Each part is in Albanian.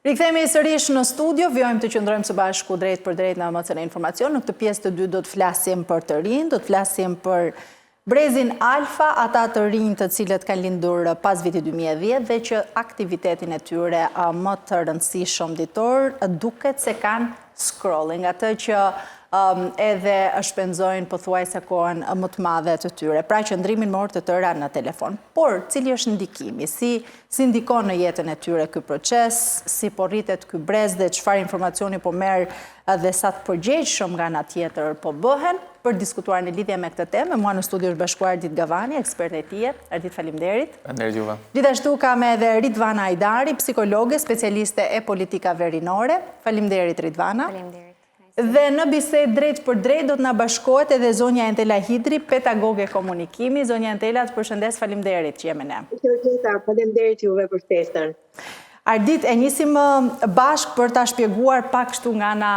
Rikthehemi sërish në studio, vjojmë të qëndrojmë së bashku drejt për drejt në emocion e informacion. Në këtë pjesë të dy do të flasim për të rinj, do të flasim për brezin alfa, ata të rinj të cilët kanë lindur pas vitit 2010 dhe që aktivitetin e tyre më të rëndësishëm ditor duket se kanë scrolling, atë që edhe shpenzojnë pothuajse kohën më të madhe të tyre, pra qëndrimin më orë të tëra në telefon. Por, cili është ndikimi? Si ndikon në jetën e tyre ky proces, si po rritet ky brez dhe çfarë informacioni po merr dhe sa të përgjegjshëm nga ana tjetër po bëhen? Për diskutuar në lidhje me këtë temë, mua në studio është bashkuar Ardit Gavani, ekspert e tije. Ardit, faleminderit. Faleminderit juve. Gjithashtu kam edhe Ridvana Ajdari, psikologe, specialiste e politikave rinore. Faleminderit, Ridvana. Faleminderit. Dhe në bisedë drejt për drejt do të na bashkohet edhe zonja Entela Hidri, pedagoge komunikimi. Zonja Entela, të përshëndes, faleminderit që jemi ne. Faleminderit juve për ftesën. Ardit, e nisim bashk për ta shpjeguar pak kështu nga ana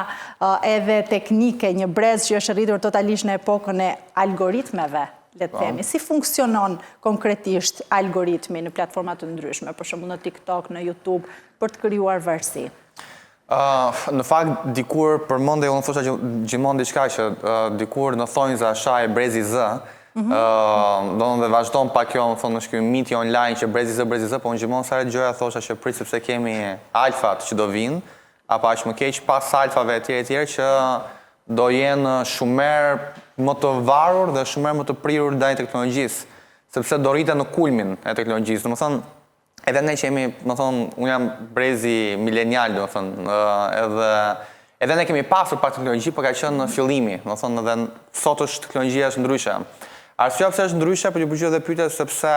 edhe teknike, një brez që është rritur totalisht në epokën e algoritmeve, le të themi. Si funksionon konkretisht algoritmi në platforma të ndryshme, për shembull në TikTok, në YouTube, për të krijuar varësi? Në fakt, dikur përmendej, unë thosha gjithmonë diçka që dikur në thonjza shaj brezi Z, do dhe vazhdon pa kjo, më thonë, është kjo miti online që brezi Z, po unë gjithmonë sa gjoja thosha që prit sepse kemi alfat që do vinë, apo aq më keq pas alfave e tjerë që do jenë shumer më të varur dhe shumer më të prirur ndaj teknologjisë, sepse do rriten në kulmin e teknologjisë. Domethënë, edhe ne që jemi, më thonë, unë jam brezi milenial, më thonë, edhe ne kemi pasur pak teknologji, për ka qenë në fillimi, më thonë, edhe sot është teknologjia është ndryshe. Arsyeja pse është ndryshe, për që përgjigj edhe pyetja sepse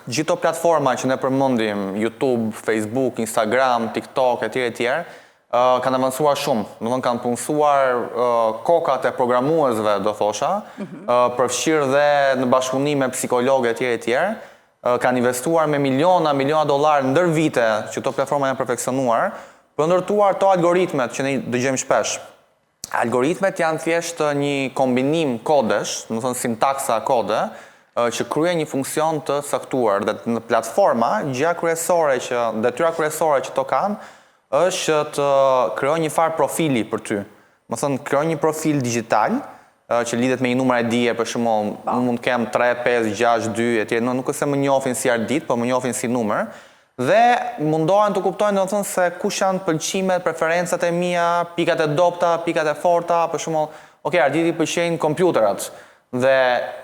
gjithë platforma që ne përmendim, YouTube, Facebook, Instagram, TikTok, etj, kanë avancuar shumë. Domthonë kanë punësuar kokat e programuesve, do thosha, përfshirë dhe në bashkëpunim me psikologë etj, kanë investuar me miliona dollar ndër vite që këto platforma janë perfeksionuar për ndërtuar to algoritmet që ne dëgjojmë shpesh. Algoritmet janë thjesht një kombinim kodesh, do të thonë sintaksa kode, që kryen një funksion të saktuar dhe në platforma detyra kryesore që to kanë është të krijojnë një farë profili për ty. Do të thonë krijojnë një profil digjital që lidhet me një numër ID, për shembull, unë mund të kem 3, 5, 6, 2, etj. Nuk është se më njohin si Ardit, po më njohin si numër. Dhe mundohen të kuptojnë, domethënë, se kush janë pëlqimet, preferencat e mia, pikat e dobta, pikat e forta, për shembull, Arditi pëlqejnë kompjuterat. Dhe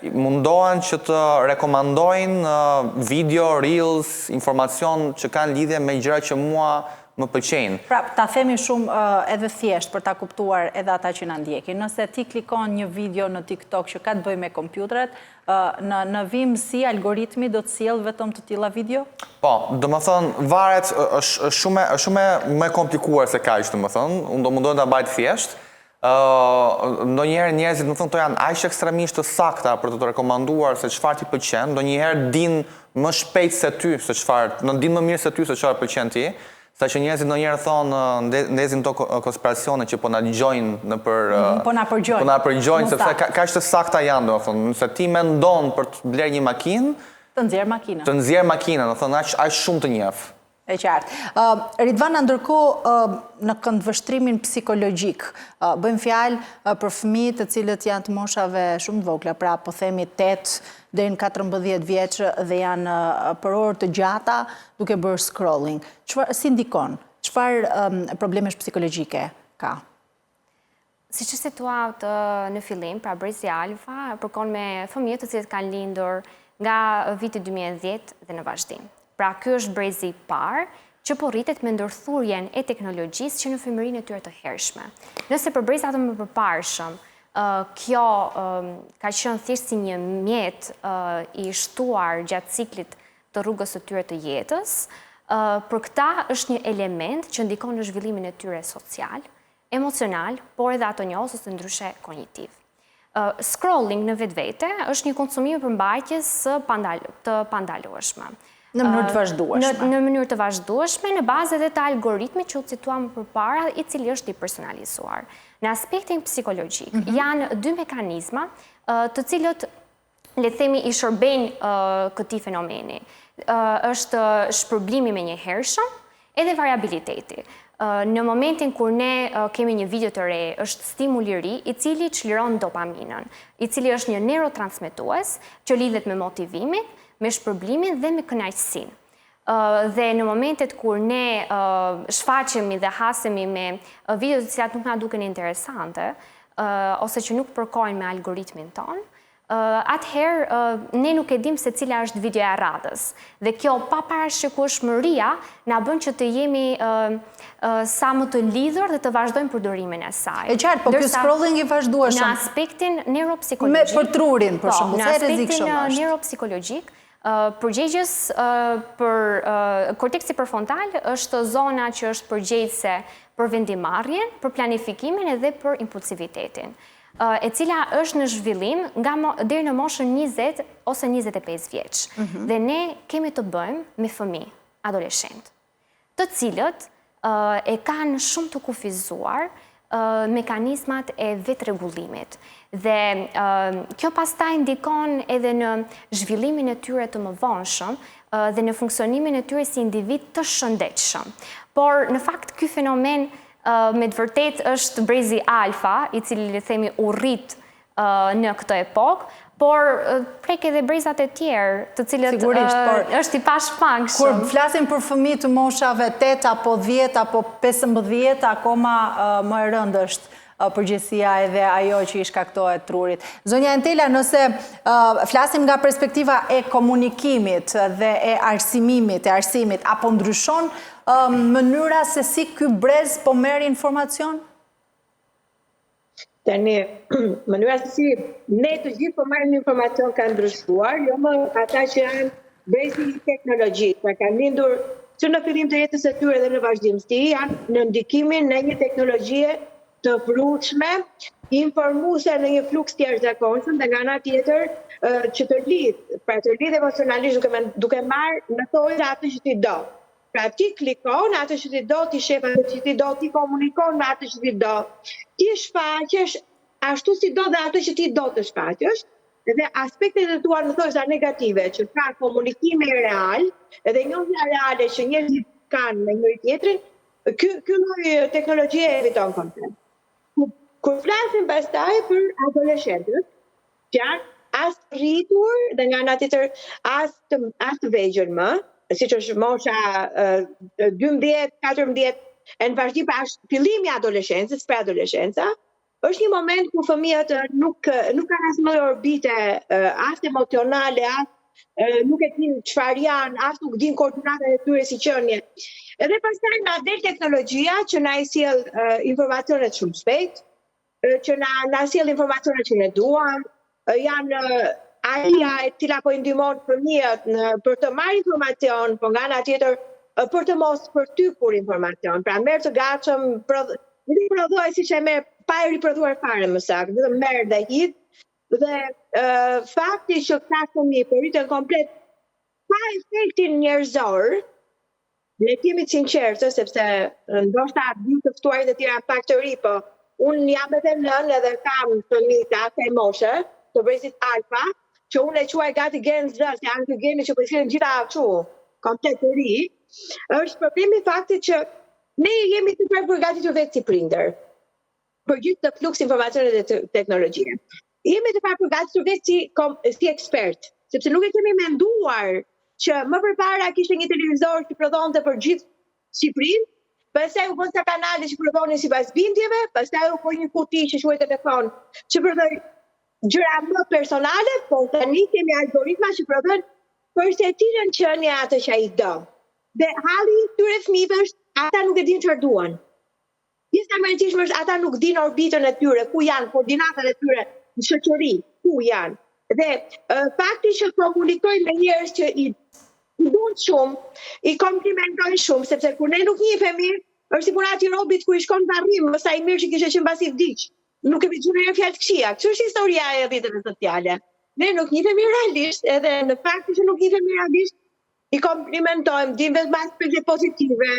mundohen që të rekomandojnë video, reels, informacion që kanë lidhje me gjëra që mua më pëlqejnë. Pra, ta themi shumë edhe thjesht për ta kuptuar edhe ata që na ndjekin. Nëse ti klikon një video në TikTok që ka të bëjë me kompjuterat, në vim si algoritmi do të sjell vetëm të tilla video? Po, domethënë varet, është shumë më komplikuar se kaq, domethënë, unë do mundohem ta mbaj thjesht. Ndonjëherë njerëzit, domethënë, to janë aq ekstremisht të sakta për të të rekomanduar se çfarë ti pëlqen, ndonjëherë din më shpejt se ty se çfarë, din më mirë se ty se çfarë pëlqen ti. Sa që njerëzit ndonjëherë thonë, ndezin to konspiracione që po na dëgjojnë në për... Po na përgjojnë. Sepse kaq të sakta janë, domethënë, nëse ti mendon për të bler një makinë, të nxjerr makinën. Të nxjerr makinën, domethënë aq shumë të njeh. E qartë. Ridvana, ndërkohë në këndvështrimin psikologjik, bëjmë fjalë për fëmijë të cilët janë të moshave shumë të vogla, pra po themi 8 deri në 14 vjeç dhe janë për orë të gjata duke bërë scrolling. Si ndikon? Çfarë problemesh psikologjike ka? Siç është situatë në fillim, pra brezi alfa përkon me fëmijë të cilët kanë lindur nga viti 2010 dhe në vazhdim. Pra, ky është brezi i parë që po rritet me ndërthurjen e teknologjisë që në fëmijërinë e tyre të hershme. Nëse për brezat më përparshëm, kjo ka qenë thjesht si një mjet i shtuar gjatë ciklit të rrugës së tyre të jetës, për këta është një element që ndikon në zhvillimin e tyre social, emocional, por edhe ato njohës ose ndryshe kognitiv. Scrolling në vetvete është një konsumim përmbajtjes të pandalueshme. Në mënyrë të vazhdueshme. Në mënyrë të vazhdueshme, në bazë edhe të algoritmit që u citua më përpara, i cili është i personalizuar. Në aspektin psikologjik, janë dy mekanizma të cilët, le të themi, i shërbejnë këtij fenomeni. Është shpërblimi me një hershëm edhe variabiliteti. Në momentin kur ne kemi një video të re, është stimul i ri, i cili çliron dopaminën, i cili është një neurotransmetues që lidhet me motivimin, me shpërblimin dhe me kënaqësinë. Dhe në momentet kur ne shfaqemi dhe hasemi me video të cilat nuk na duken interesante, ose që nuk përkojnë me algoritmin tonë, atëherë ne nuk e dim se cila është videoja e radhës. Dhe kjo paparashikueshmëria na bën që të jemi sa më të lidhur dhe të vazhdojmë përdorimin e saj. E qartë, po ky scrolling i vazhdueshëm. Në aspektin neuropsikologjik. Me për trurin, për shembull, në aspektin neuropsikologjik, përgjegjës për korteksi prefrontal është zona që është përgjegjëse për vendimarrjen, për planifikimin edhe për impulsivitetin, e cila është në zhvillim deri në moshën 20 ose 25 vjeç. Dhe ne kemi të bëjmë me fëmijë, adoleshent, të cilët e kanë shumë të kufizuar mekanizmat e vetrregullimit. Dhe kjo pastaj ndikon edhe në zhvillimin e tyre të mëvonshëm dhe në funksionimin e tyre si individ të shëndetshëm. Por në fakt ky fenomen me të vërtet është brezi alfa, i cili le themi u rrit në këtë epokë, por prek edhe brezat e tjerë, të cilët është i pashpangshëm. Kur flasim për fëmijë të moshave 8 apo 10 apo 15, akoma më e rëndë është përgjithësia edhe ajo që i shkaktohet trurit. Zonja Entela, nëse flasim nga perspektiva e komunikimit dhe e arsimit, apo ndryshon mënyra se si ky brez po merr informacion? Tani, mënyra se si ne të gjithë po marrim informacion ka ndryshuar, jo më ata që janë brezi i teknologjisë, pra kanë lindur që në fillim të jetës së tyre dhe në vazhdimsi, janë në ndikimin në një teknologjie të prushme, informuese në një fluks të jashtëzakonshëm dhe nga ana tjetër që të lidh emocionalisht duke marrë në tojë atë që ti do. Pra ti klikon atë që ti do, ti shef atë që ti do, ti komunikon me atë që ti do, ti shfaqesh ashtu si do dhe atë që ti do të shfaqesh, edhe aspektet e tua në thosha negative, që ka komunikime real, edhe njohja reale që njerëzit kanë me njëri tjetrin, ky lloj teknologjie eviton komplet. Kur flasim pastaj për adoleshentët, që janë as rritur dhe nga ana tjetër as të vegjël më, siç është mosha 12, 14, e në vazhdim pra është fillimi i adoleshencës, preadoleshenca, është një moment ku fëmijët nuk kanë as më orbite as emocionale, as nuk e din çfarë janë, as nuk din koordinatën e tyre si qenie. Edhe pastaj na del teknologjia që na i sjell informacionet shumë shpejt, që na sjell informacionet që ne duam, janë aja e cila po i ndihmon fëmijët për të marrë informacion, po nga ana tjetër për të mos përtypur informacion. Pra merr të gatshëm, prodhoj siç e merr pa e riprodhuar fare më saktë, vetëm merr dhe hidh. Dhe fakti që këta fëmijë po rriten komplet pa efektin njerëzor, ne jemi të sinqertë, sepse ndoshta dy të ftuarit e tjera pak të ri, po unë jam edhe nën edhe kam fëmijë të asaj moshe, të brezit alfa, që unë e quaj gati Gen Z, se janë të geni që përshirën gjitha që komplet të ri, është problemi faktit që ne jemi të përgatitur vetë si prindër, për gjithë të fluks informacionet dhe teknologjie. Jemi të përgatitur vetë si ekspert, sepse nuk e kemi menduar që më përpara kishte një televizor që prodhonte për gjithë Shqipërinë, pastaj u bën sa kanale që prodhonin sipas bindjeve, pastaj u bën një kuti që quhet telefon, që prodhoi gjëra më personale, po tani kemi algoritma që prodhojnë për se cilën qenie atë që ai do. Dhe halli i këtyre fëmijëve është ata nuk e dinë çfarë duan. Pjesa më e rëndësishme është ata nuk dinë orbitën e tyre, ku janë, koordinatat e tyre në shoqëri, ku janë. Dhe fakti që komunikojnë me njerëz që i duan shumë, i komplimentojnë shumë, sepse kur ne nuk njihemi, është si puna e robit ku i shkon varrim, më sa i mirë që kishte qenë pasi vdiq. Nuk e vizhur një fjalë të këqija. Kjo është historia e rrjeteve sociale. Ne nuk njihemi realisht, edhe në fakt që nuk njihemi realisht, i komplimentojmë, dim vetëm aspekte pozitive,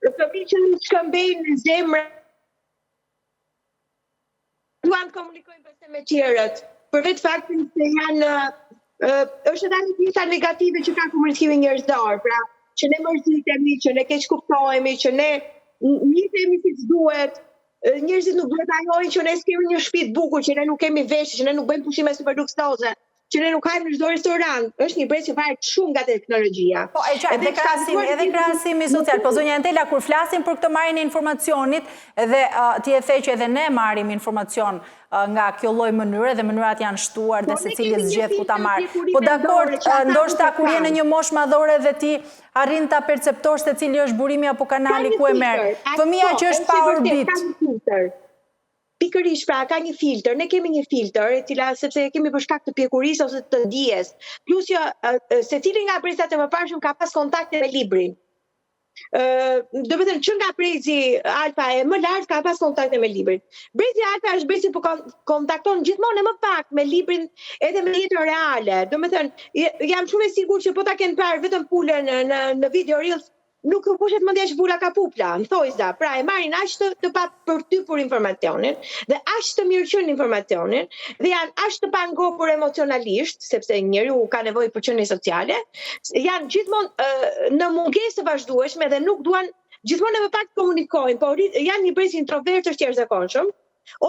fëmijë që shkëmbejnë në zemra, duan të komunikojnë pastaj me tjerët, për vetë faktin se janë është edhe një pjesa negative që ka komunikimi njerëzor, pra që ne mërzitemi, që ne keq kuptohemi, që ne njitemi si duhet, njerëzit nuk duhet ajojnë që ne s'kemi një shtëpi të bukur, që ne nuk kemi veshje, që ne nuk bëjmë pushime super luksoze, që ne nuk hajmë në çdo restorant. Është një brez që varet shumë nga teknologjia. Po, edhe krahasimi social. Po, zonja Entela, kur flasim për këtë marrjen e informacionit, edhe ti e the që edhe ne marrim informacion nga kjo lloj mënyre dhe mënyrat janë shtuar dhe secili zgjedh ku ta marr. Po dakord, ndoshta kur je në një moshë madhore dhe ti arrin ta perceptosh se cili është burimi apo kanali ku e merr. Fëmia që është pa orbit. Pikërisht, pra, ka një filtr, ne kemi një filtr, e cila sepse kemi për shkak të pjekurisë ose të dijes. Plus secili nga brezat e mëparshëm ka pas kontakte me librin. Do të thënë që nga brezi alfa e më lart ka pas kontakte me librin. Brezi alfa është brezi që kontakton gjithmonë e më pak me librin edhe me jetën reale. Do të thënë jam shumë e sigurt që po ta kenë parë vetëm pulën në video reels, nuk u pushet mendja që pula ka pupla, në thojza. Pra e marrin aq të pa përtypur informacionin dhe aq të mirëqen informacionin dhe janë aq të pangopur emocionalisht, sepse njeriu ka nevojë për qenie sociale, janë gjithmonë në mungesë të vazhdueshme dhe nuk duan gjithmonë edhe pak të komunikojnë, por janë një brez introvert është jashtëzakonshëm,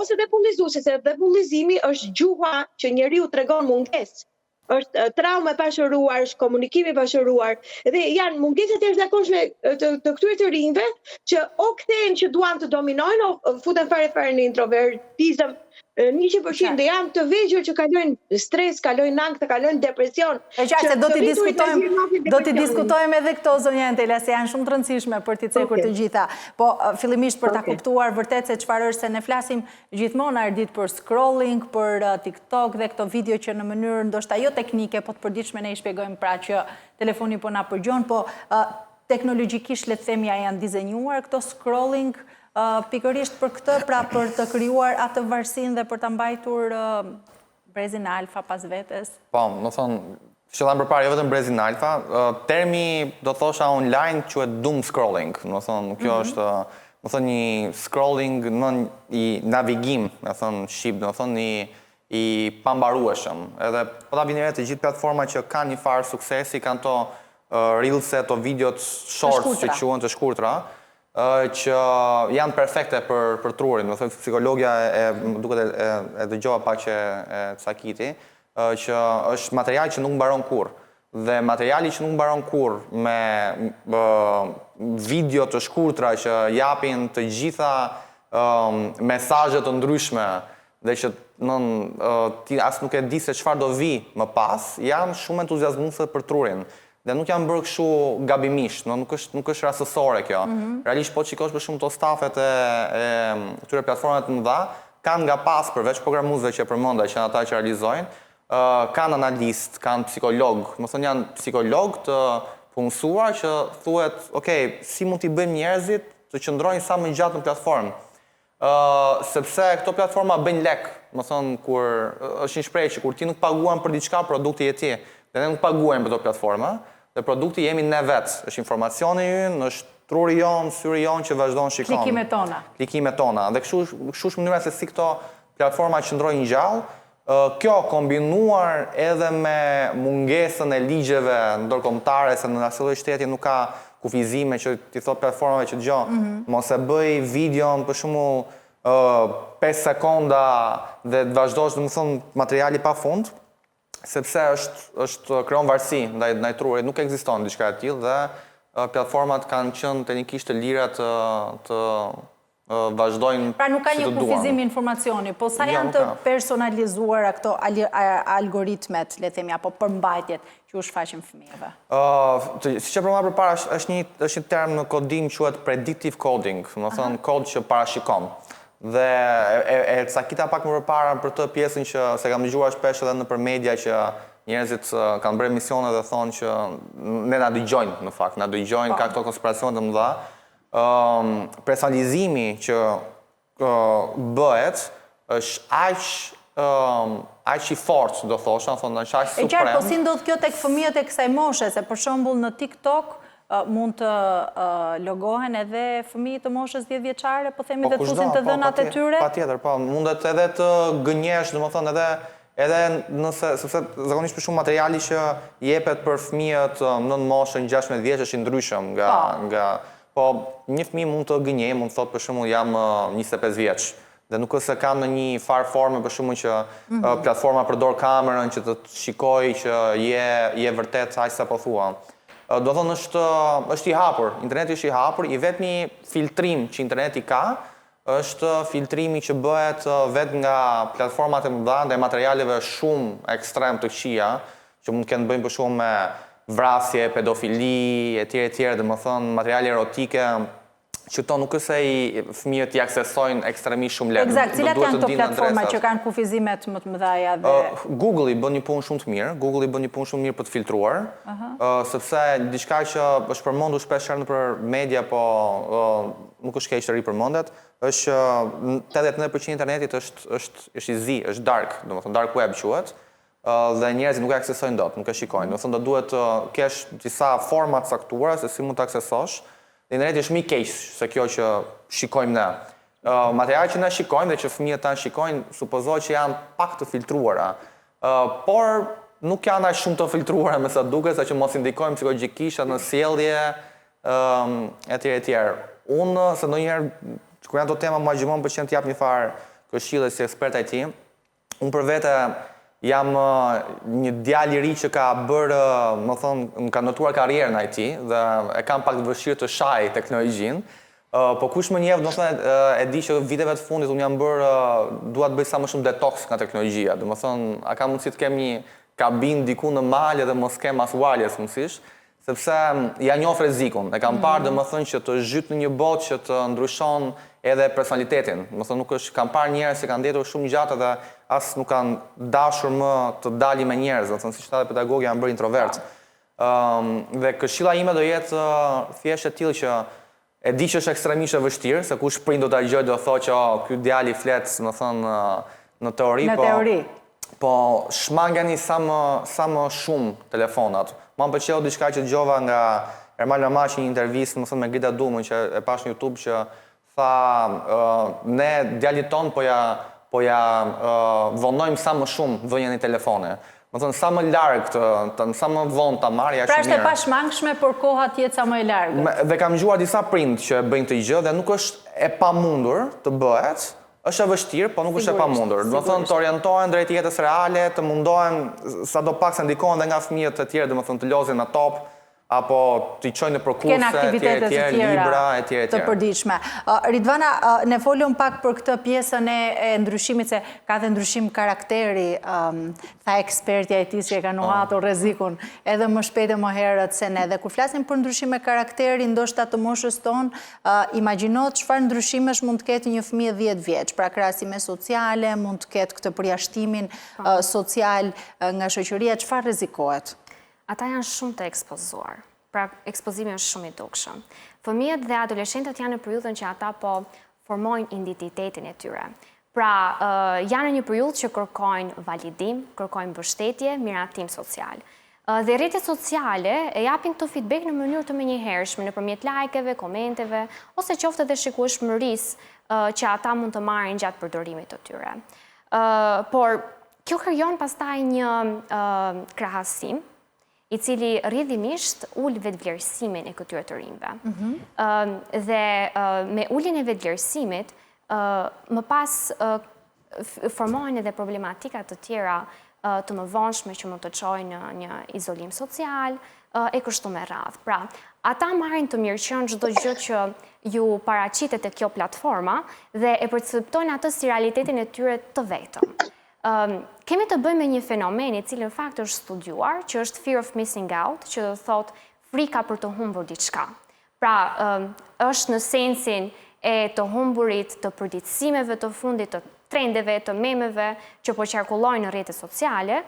ose depullizuese, se depullizimi është gjuha që njeriu tregon mungesë. Është traumë e pashëruar, është komunikimi i pashëruar dhe janë mungesat e jashtëzakonshme të këtyre të rinjve që o kthehen që duan të dominojnë o futen fare në introvertizëm 100% dhe janë të vegjël që kalojnë stres, kalojnë ankth, kalojnë depresion. E qartë se do t'i diskutojmë edhe këto, zonja Entela, se janë shumë të rëndësishme për t'i cekur të gjitha. Po fillimisht për ta kuptuar vërtet se çfarë është, se ne flasim gjithmonë ardit për scrolling, për TikTok dhe këto video që në mënyrë ndoshta jo teknike, po të përditshme ne i shpjegojmë pra që telefoni po na përgjon, po teknologjikisht le të themi janë dizenjuar këto scrolling pikërisht për këtë, pra për të krijuar atë varësinë dhe për ta mbajtur brezin alfa pas vetes. Po, do thonë, qëllam përpara jo vetëm brezin alfa, termi do thosha online quhet doom scrolling. Do thonë, kjo është do thonë një scrolling i navigim, do thonë shqip, do thonë i pambarueshëm. Edhe po ta vini re të gjithë platformat që kanë një farë suksesi, kanë to reelse, to videot shorts që quhen të shkurtra, që janë perfekte për trurin. Më thënë, psikologja duket e dëgjova pak që e cakiti, që është material që nuk mbaron kurrë. Dhe materiali që nuk mbaron kurrë me video të shkurtra që japin të gjitha mesazhe të ndryshme dhe që ti as nuk e di se çfarë do vi më pas, janë shumë entuziazmuese për trurin. Dhe nuk janë bërë kështu gabimisht, nuk është rastësore kjo. Realisht po shikosh për shumë të stafet e këtyre platformave të mëdha, kanë nga pas përveç programuesve që përmenda që janë ata që realizojnë, kanë analist, kanë psikolog, më thonë janë psikolog të punësuar që thuhet, okay, si mund t'i bëjmë njerëzit të qëndrojnë sa më gjatë në platformë. Sepse këto platforma bëjnë lek, më thonë kur është një shprehje që kur ti nuk paguan për diçka, produkti je ti. Dhe ne nuk paguajmë për këto platforma, dhe produkti jemi ne vetë. Është informacioni ynë, është truri jonë, syri jonë që vazhdon shikon. Klikimet tona. Dhe kështu është mënyra se si këto platforma qëndrojnë gjallë. Kjo kombinuar edhe me mungesën e ligjeve ndërkombëtare, se në asnjë lloj shteti nuk ka kufizime që ti thot platformave që dëgjon, mos e bëj videon për shembull 5 sekonda dhe të vazhdosh, domethënë materiali pafund, sepse është krijon varësi ndaj trurit, nuk ekziston diçka e tillë dhe platformat kanë qenë teknikisht të lira të vazhdojnë. Pra nuk ka një kufizim informacioni, po sa janë të personalizuara këto algoritmet, le themi, apo përmbajtjet që u shfaqin fëmijëve? Siç e përmenda përpara, është një term në kodim quhet predictive coding, do të thonë kod që parashikon. Dhe e cakita pak më përpara për të pjesën që se kam dëgjuar shpesh edhe nëpër media që njerëzit kanë bërë emisione dhe thonë që ne na dëgjojnë në fakt, na dëgjojnë, ka këto konspiracione të mëdha. Personalizimi që bëhet është aq i fortë, do thosha, thonë është aq suprem. E qartë, po si ndodh kjo tek fëmijët e kësaj moshe, se për shembull në TikTok mund të logohen edhe fëmijë të moshës 10 vjeçare, po themi dhe të fusin të dhënat e tyre? Patjetër, po, mundet edhe të gënjesh, domethënë edhe edhe nëse, sepse zakonisht për shumë materiali që jepet për fëmijët nën moshën 16 vjeç është i ndryshëm nga po një fëmijë mund të gënjejë, mund të thotë për shembull jam 25 vjeç. Dhe nuk është se kam në një farë forme për shembull që platforma përdor kamerën që të shikoj që je vërtet aq sa po thua. Do thonë është i hapur, interneti është i hapur, i vetmi filtrim që interneti ka është filtrimi që bëhet vetë nga platformat e mëdha dhe materialeve shumë ekstrem të këqija, që mund të kenë bëjnë për shumë me vrasje, pedofili, etj, dhe më thënë materiale erotike, që to nuk është se fëmijët i aksesojnë ekstremisht shumë lehtë. Eksakt, cilat janë këto platforma që kanë kufizimet më të mëdha dhe... Google i bën një punë shumë të mirë, Google i bën një punë shumë mirë për të filtruar, sepse diçka që është përmendur shpesh nëpër media, po nuk është keq të ripërmendet, është 89% e internetit është i zi, është dark, domethënë dark web quhet, dhe njerëzit nuk e aksesojnë dot, nuk e shikojnë. Domethënë do duhet të kesh disa forma të caktuara se si mund të aksesosh. Interneti është më i keq se kjo që shikojmë ne. Materialet që ne shikojmë dhe që fëmijët tanë shikojnë, supozohet që janë pak të filtruara, por nuk janë aq shumë të filtruara me sa duket, sa që mos indikojmë psikologjikisht në sjellje etj. Unë se ndonjëherë kur janë ato tema më gjimon pëlqen të jap një farë këshille si ekspert IT. Unë për vete jam një djalë i ri që ka bërë, më thonë, më ka notuar karrierën IT dhe e kam pak të vështirë të shaj teknologjinë. Po kush më njeh, domethënë e di që viteve të fundit unë jam bërë dua të bëj sa më shumë detox nga teknologjia. Domethënë, a ka mundësi të kem një kabinë diku në mal dhe mos kem as wireless mundësisht, sepse ja njoh rrezikun. E kam parë domethënë që të zhyt në një botë që të ndryshon edhe personalitetin. Domethënë nuk është, kam parë njerëz që kanë ndetur shumë gjatë dhe as nuk kanë dashur më të dalin me njerëz, domethënë siç thotë pedagogi janë bërë introvert. Dhe këshilla ime do jetë thjesht e tillë që e di që është ekstremisht e vështirë, se kush prind do ta dëgjojë do thotë që ky djalë i flet, domethënë në teori, po shmangani sa më shumë telefonat. Ma më pëlqeu diçka që dëgjova nga Ermal Ramaçi një intervistë, domethënë me Grida Dumën që e pash në YouTube që tha ne djalit ton po ja vonojmë sa më shumë vënien e telefone. Më thënë, sa më largë, sa më vonë ta marrë, pra është e pashmangshme, por koha tjetë sa më e largë. Dhe kam dëgjuar disa prind që bëjnë të gjë dhe nuk është e pamundur të bëhet, është e vështirë, po nuk është e pamundur. Do të thënë të orientohen drejt jetës reale, të mundohen sadopak se ndikohen dhe nga fëmijët e tjerë, do të thënë të lozin në top, apo të i qojnë për kurse, libra, etj. Të përditshme. Ridvana, ne folëm pak për këtë pjesën e ndryshimit, se ka dhe ndryshim karakteri, tha ekspertja e ti që e ka nuhatur rrezikun, edhe më shpejt e më herët se ne. Dhe kur flasim për ndryshime karakteri, ndoshta të moshës tonë, imagjinot çfarë ndryshimesh mund të ketë një fëmijë 10 vjeç, pra krahasime sociale, mund të ketë këtë përjashtimin social nga shoqëria, çfarë rrezikohet? Ata janë shumë të ekspozuar, pra ekspozimi është shumë i dukshëm. Fëmijët dhe adoleshentët janë në periudhën që ata po formojnë identitetin e tyre. Pra, janë në një periudhë që kërkojnë validim, kërkojnë mbështetje, miratim social. Dhe rrjetet sociale e japin këto feedback në mënyrë të menjëhershme, nëpërmjet lajkeve, komenteve, ose qoftë edhe shikueshmërisë që ata mund të marrin gjatë përdorimit të tyre. Por kjo krijon pastaj një krahasim i cili rrjedhimisht ul vetvlerësimin e këtyre të rinjve. Dhe me uljen e vetvlerësimit, më pas formohen edhe problematika të tjera të mëvonshme që mund të çojnë në një izolim social, e kështu me radhë. Pra, ata marrin të mirëqenë çdo gjë që ju paraqitet te kjo platforma dhe e perceptojnë atë si realitetin e tyre të vetëm. Kemi të bëjmë me një fenomen i cili në fakt është studiuar, që është fear of missing out, që do thotë frika për të humbur diçka. Pra, është në sensin e të humburit të përditësimeve të fundit, të trendeve, të memeve që po qarkullojnë në rrjetet sociale,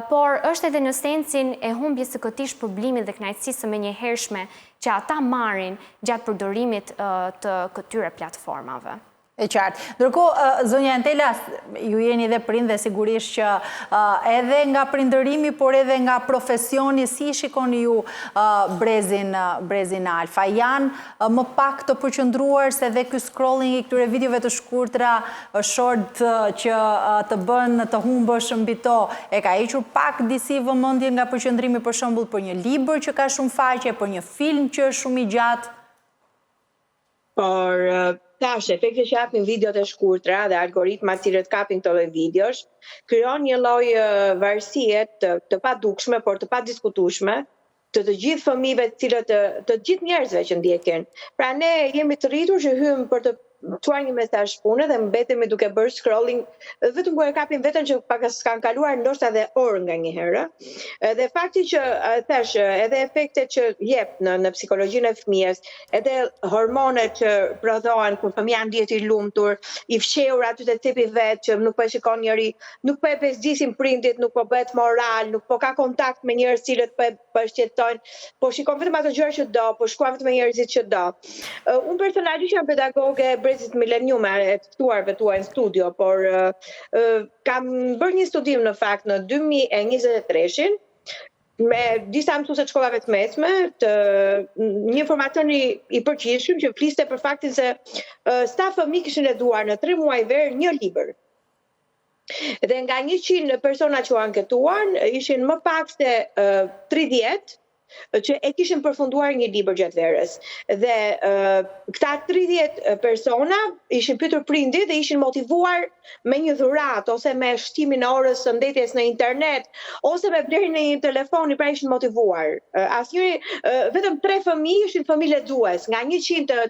por është edhe në sensin e humbjes së këtij shpërblimit dhe kënaqësisë së menjëhershme që ata marrin gjatë përdorimit të këtyre platformave. E qartë. Ndërkohë, zonja Entela, ju jeni dhe prindë dhe sigurisht që edhe nga prindërimi, por edhe nga profesioni, si shikoni ju brezin alfa? Janë më pak të përqëndruar se dhe ky scrolling i këtyre videove të shkurtra, short që të bën të humbësh mbi to, e ka hequr pak disi vëmendje nga përqëndrimi për shembull për një libër që ka shumë faqe, për një film që është shumë i gjatë? Por tash, efekti që japin videot e shkurtra dhe algoritmat cilët kapin këto lloj videosh, krijon një lloj varësie të padukshme, por të padiskutueshme, të gjithë fëmijëve, të gjithë njerëzve që ndjekin. Pra ne jemi të rritur që hymë për të çuar një mesazh pune dhe mbetemi duke bërë scrolling vetëm kur e kapin veten që pak s'kan kaluar ndoshta edhe orë nganjëherë. Dhe fakti që thash edhe efektet që jep në psikologjinë e fëmijës, edhe hormonet që prodhohen kur fëmia ndihet i lumtur, i fshehur aty te cepi vet që nuk po e shikon njëri, nuk po e bezdisin prindit, nuk po bëhet moral, nuk po ka kontakt me njerëz cilët po e shqetësojnë, po shikon vetëm ato gjëra që do, po shkruan vetëm me njerëzit që do. Unë personalisht jam pedagoge brezit milenium e të ftuarve tuaj në studio, por kam bërë një studim në fakt në 2023 me disa mësuese të shkollave të mesme, një informacion i përgjithshëm që fliste për faktin se sa fëmijë kishin lexuar në 3 muaj ver një libër. Dhe nga 100 persona që u anketuan, ishin më pak se 30 që e kishin përfunduar një libër gjatë verës. Dhe këta 30 persona ishin pyetur prindit dhe ishin motivuar me një dhuratë ose me shtimin e orës së ndetjes në internet ose me blerjen e një telefoni, pra ishin motivuar. Asnjëri, vetëm 3 fëmijë ishin fëmijë lexues nga 100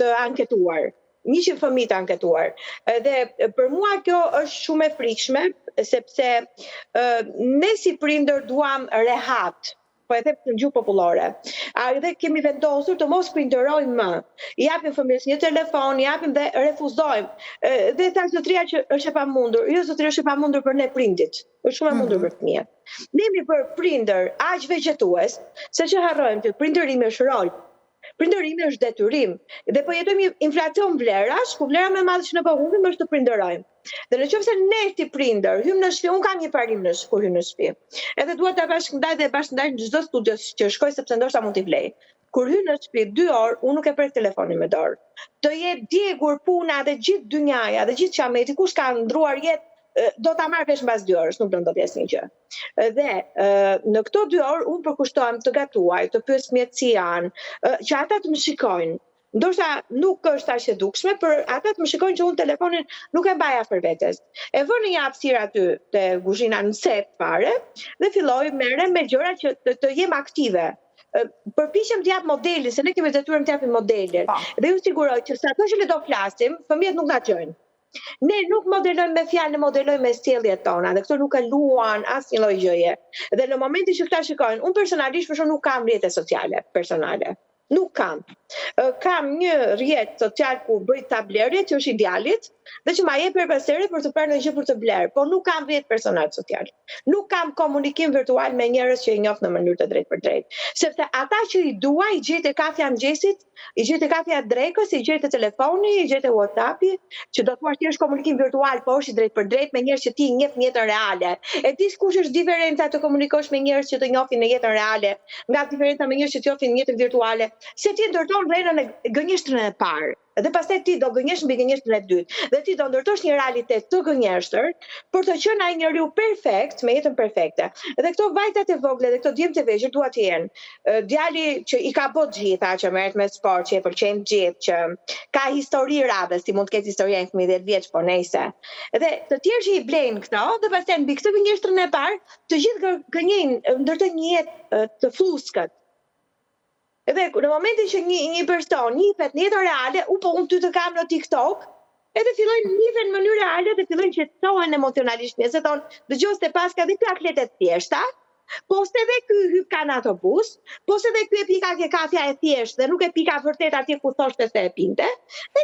të anketuar. 100 fëmijë të anketuar. Dhe për mua kjo është shumë e frikshme, sepse ne si prindër duam rehat, po e them në gjuhë popullore. Dhe kemi vendosur të mos prindërojmë më. I japim fëmijës një telefon, i japim dhe refuzojmë. Dhe thashë zotëria që është e pamundur. Jo, zotëria është e pamundur për ne prindit. Është shumë e mundur për fëmijët. Ne jemi për prindër aq vegjetues, se që harrojmë që prindërimi është rol. Prindërimi është detyrim. Dhe po jetojmë inflacion vlerash, ku vlera më e madhe që ne po humbim është të prindërojmë. Dhe nëse ne si prindër hym në shtëpi, unë kam një parim kur hym në shtëpi. Edhe dua ta bashkëndaj dhe bashkëndaj në çdo studio që shkoj sepse ndoshta mund t'i vlej. Kur hyn në shtëpi 2 orë, unë nuk e prek telefonin me dorë. Të jetë djegur puna dhe gjithë dynjaja dhe gjithë qameti, kush ka ndruar jetë, do ta marr vesh mbas 2 orësh, nuk do ndodhi asnjë gjë. Dhe në këto 2 orë unë përkushtohem të gatuaj, të pyes fëmijët si janë, që ata të më shikojnë. Ndoshta nuk është aq e dukshme, për ata të më shikojnë që unë telefonin nuk e mbaj afër vetes. E vë në një hapësirë aty te kuzhina në sep fare dhe filloj merrem me gjëra që të jem aktive. Përpiqem të jap modelin, se ne kemi detyruar të japim modelin. Dhe ju siguroj që sa ato që ne do flasim, fëmijët nuk na gjojnë. Ne nuk modelojmë me fjalë, ne modelojmë me sjelljet tona, dhe këto nuk e luan asnjë lloj gjëje. Dhe në momentin që këta shikojnë, unë personalisht për shkak nuk kam rrjete sociale personale. Nuk kam. Kam një rrjet social ku bëj tablerje që është i djalit dhe që ma jep përpasere për të parë në gjë për të blerë, por nuk kam rrjet personal social. Nuk kam komunikim virtual me njerëz që i njoh në mënyrë të drejtë për drejtë. Sepse ata që i dua i gjej te kafja mëngjesit, i gjej te kafja drekës, i gjej te telefoni, i gjej te WhatsAppi, që do thua që është komunikim virtual, po është i drejtë për drejtë me njerëz që ti i njeh në jetën reale. E di kush është diferenca të komunikosh me njerëz që të njohin në jetën reale, nga diferenca me njerëz që të njohin në jetën virtuale. Se ti ndërton rrenën e gënjeshtrën e parë. Dhe pastaj ti do gënjesh mbi gënjeshtrën e dytë. Dhe ti do ndërtosh një realitet të gënjeshtër për të qenë ai njeriu perfekt, me jetën perfekte. Dhe këto vajzat e vogla dhe këto djemtë e vegjël duan të jenë djali që i ka bërë gjitha, që merret me sport, që e pëlqen gjithë, që ka histori radhës, ti mund të ketë historia e fëmijë 10 vjeç, po nejse. Dhe të tjerë që i blejnë këto, dhe pastaj mbi këtë gënjeshtrën e parë, të gjithë gënjejnë, ndërtojnë një jetë të fuskët. Edhe në momentin që një person njifet në jetën reale, unë ty të kam në TikTok, edhe fillojnë njifen në mënyrë reale dhe fillojnë qetësohen emocionalisht. Nëse thonë, dëgjoj se paska dhe kjo atlete të thjeshta, po se dhe ky hyp ka në autobus, po se dhe ky e pika ke kafja e thjesht dhe nuk e pika vërtet atje ku thoshte se e pinte.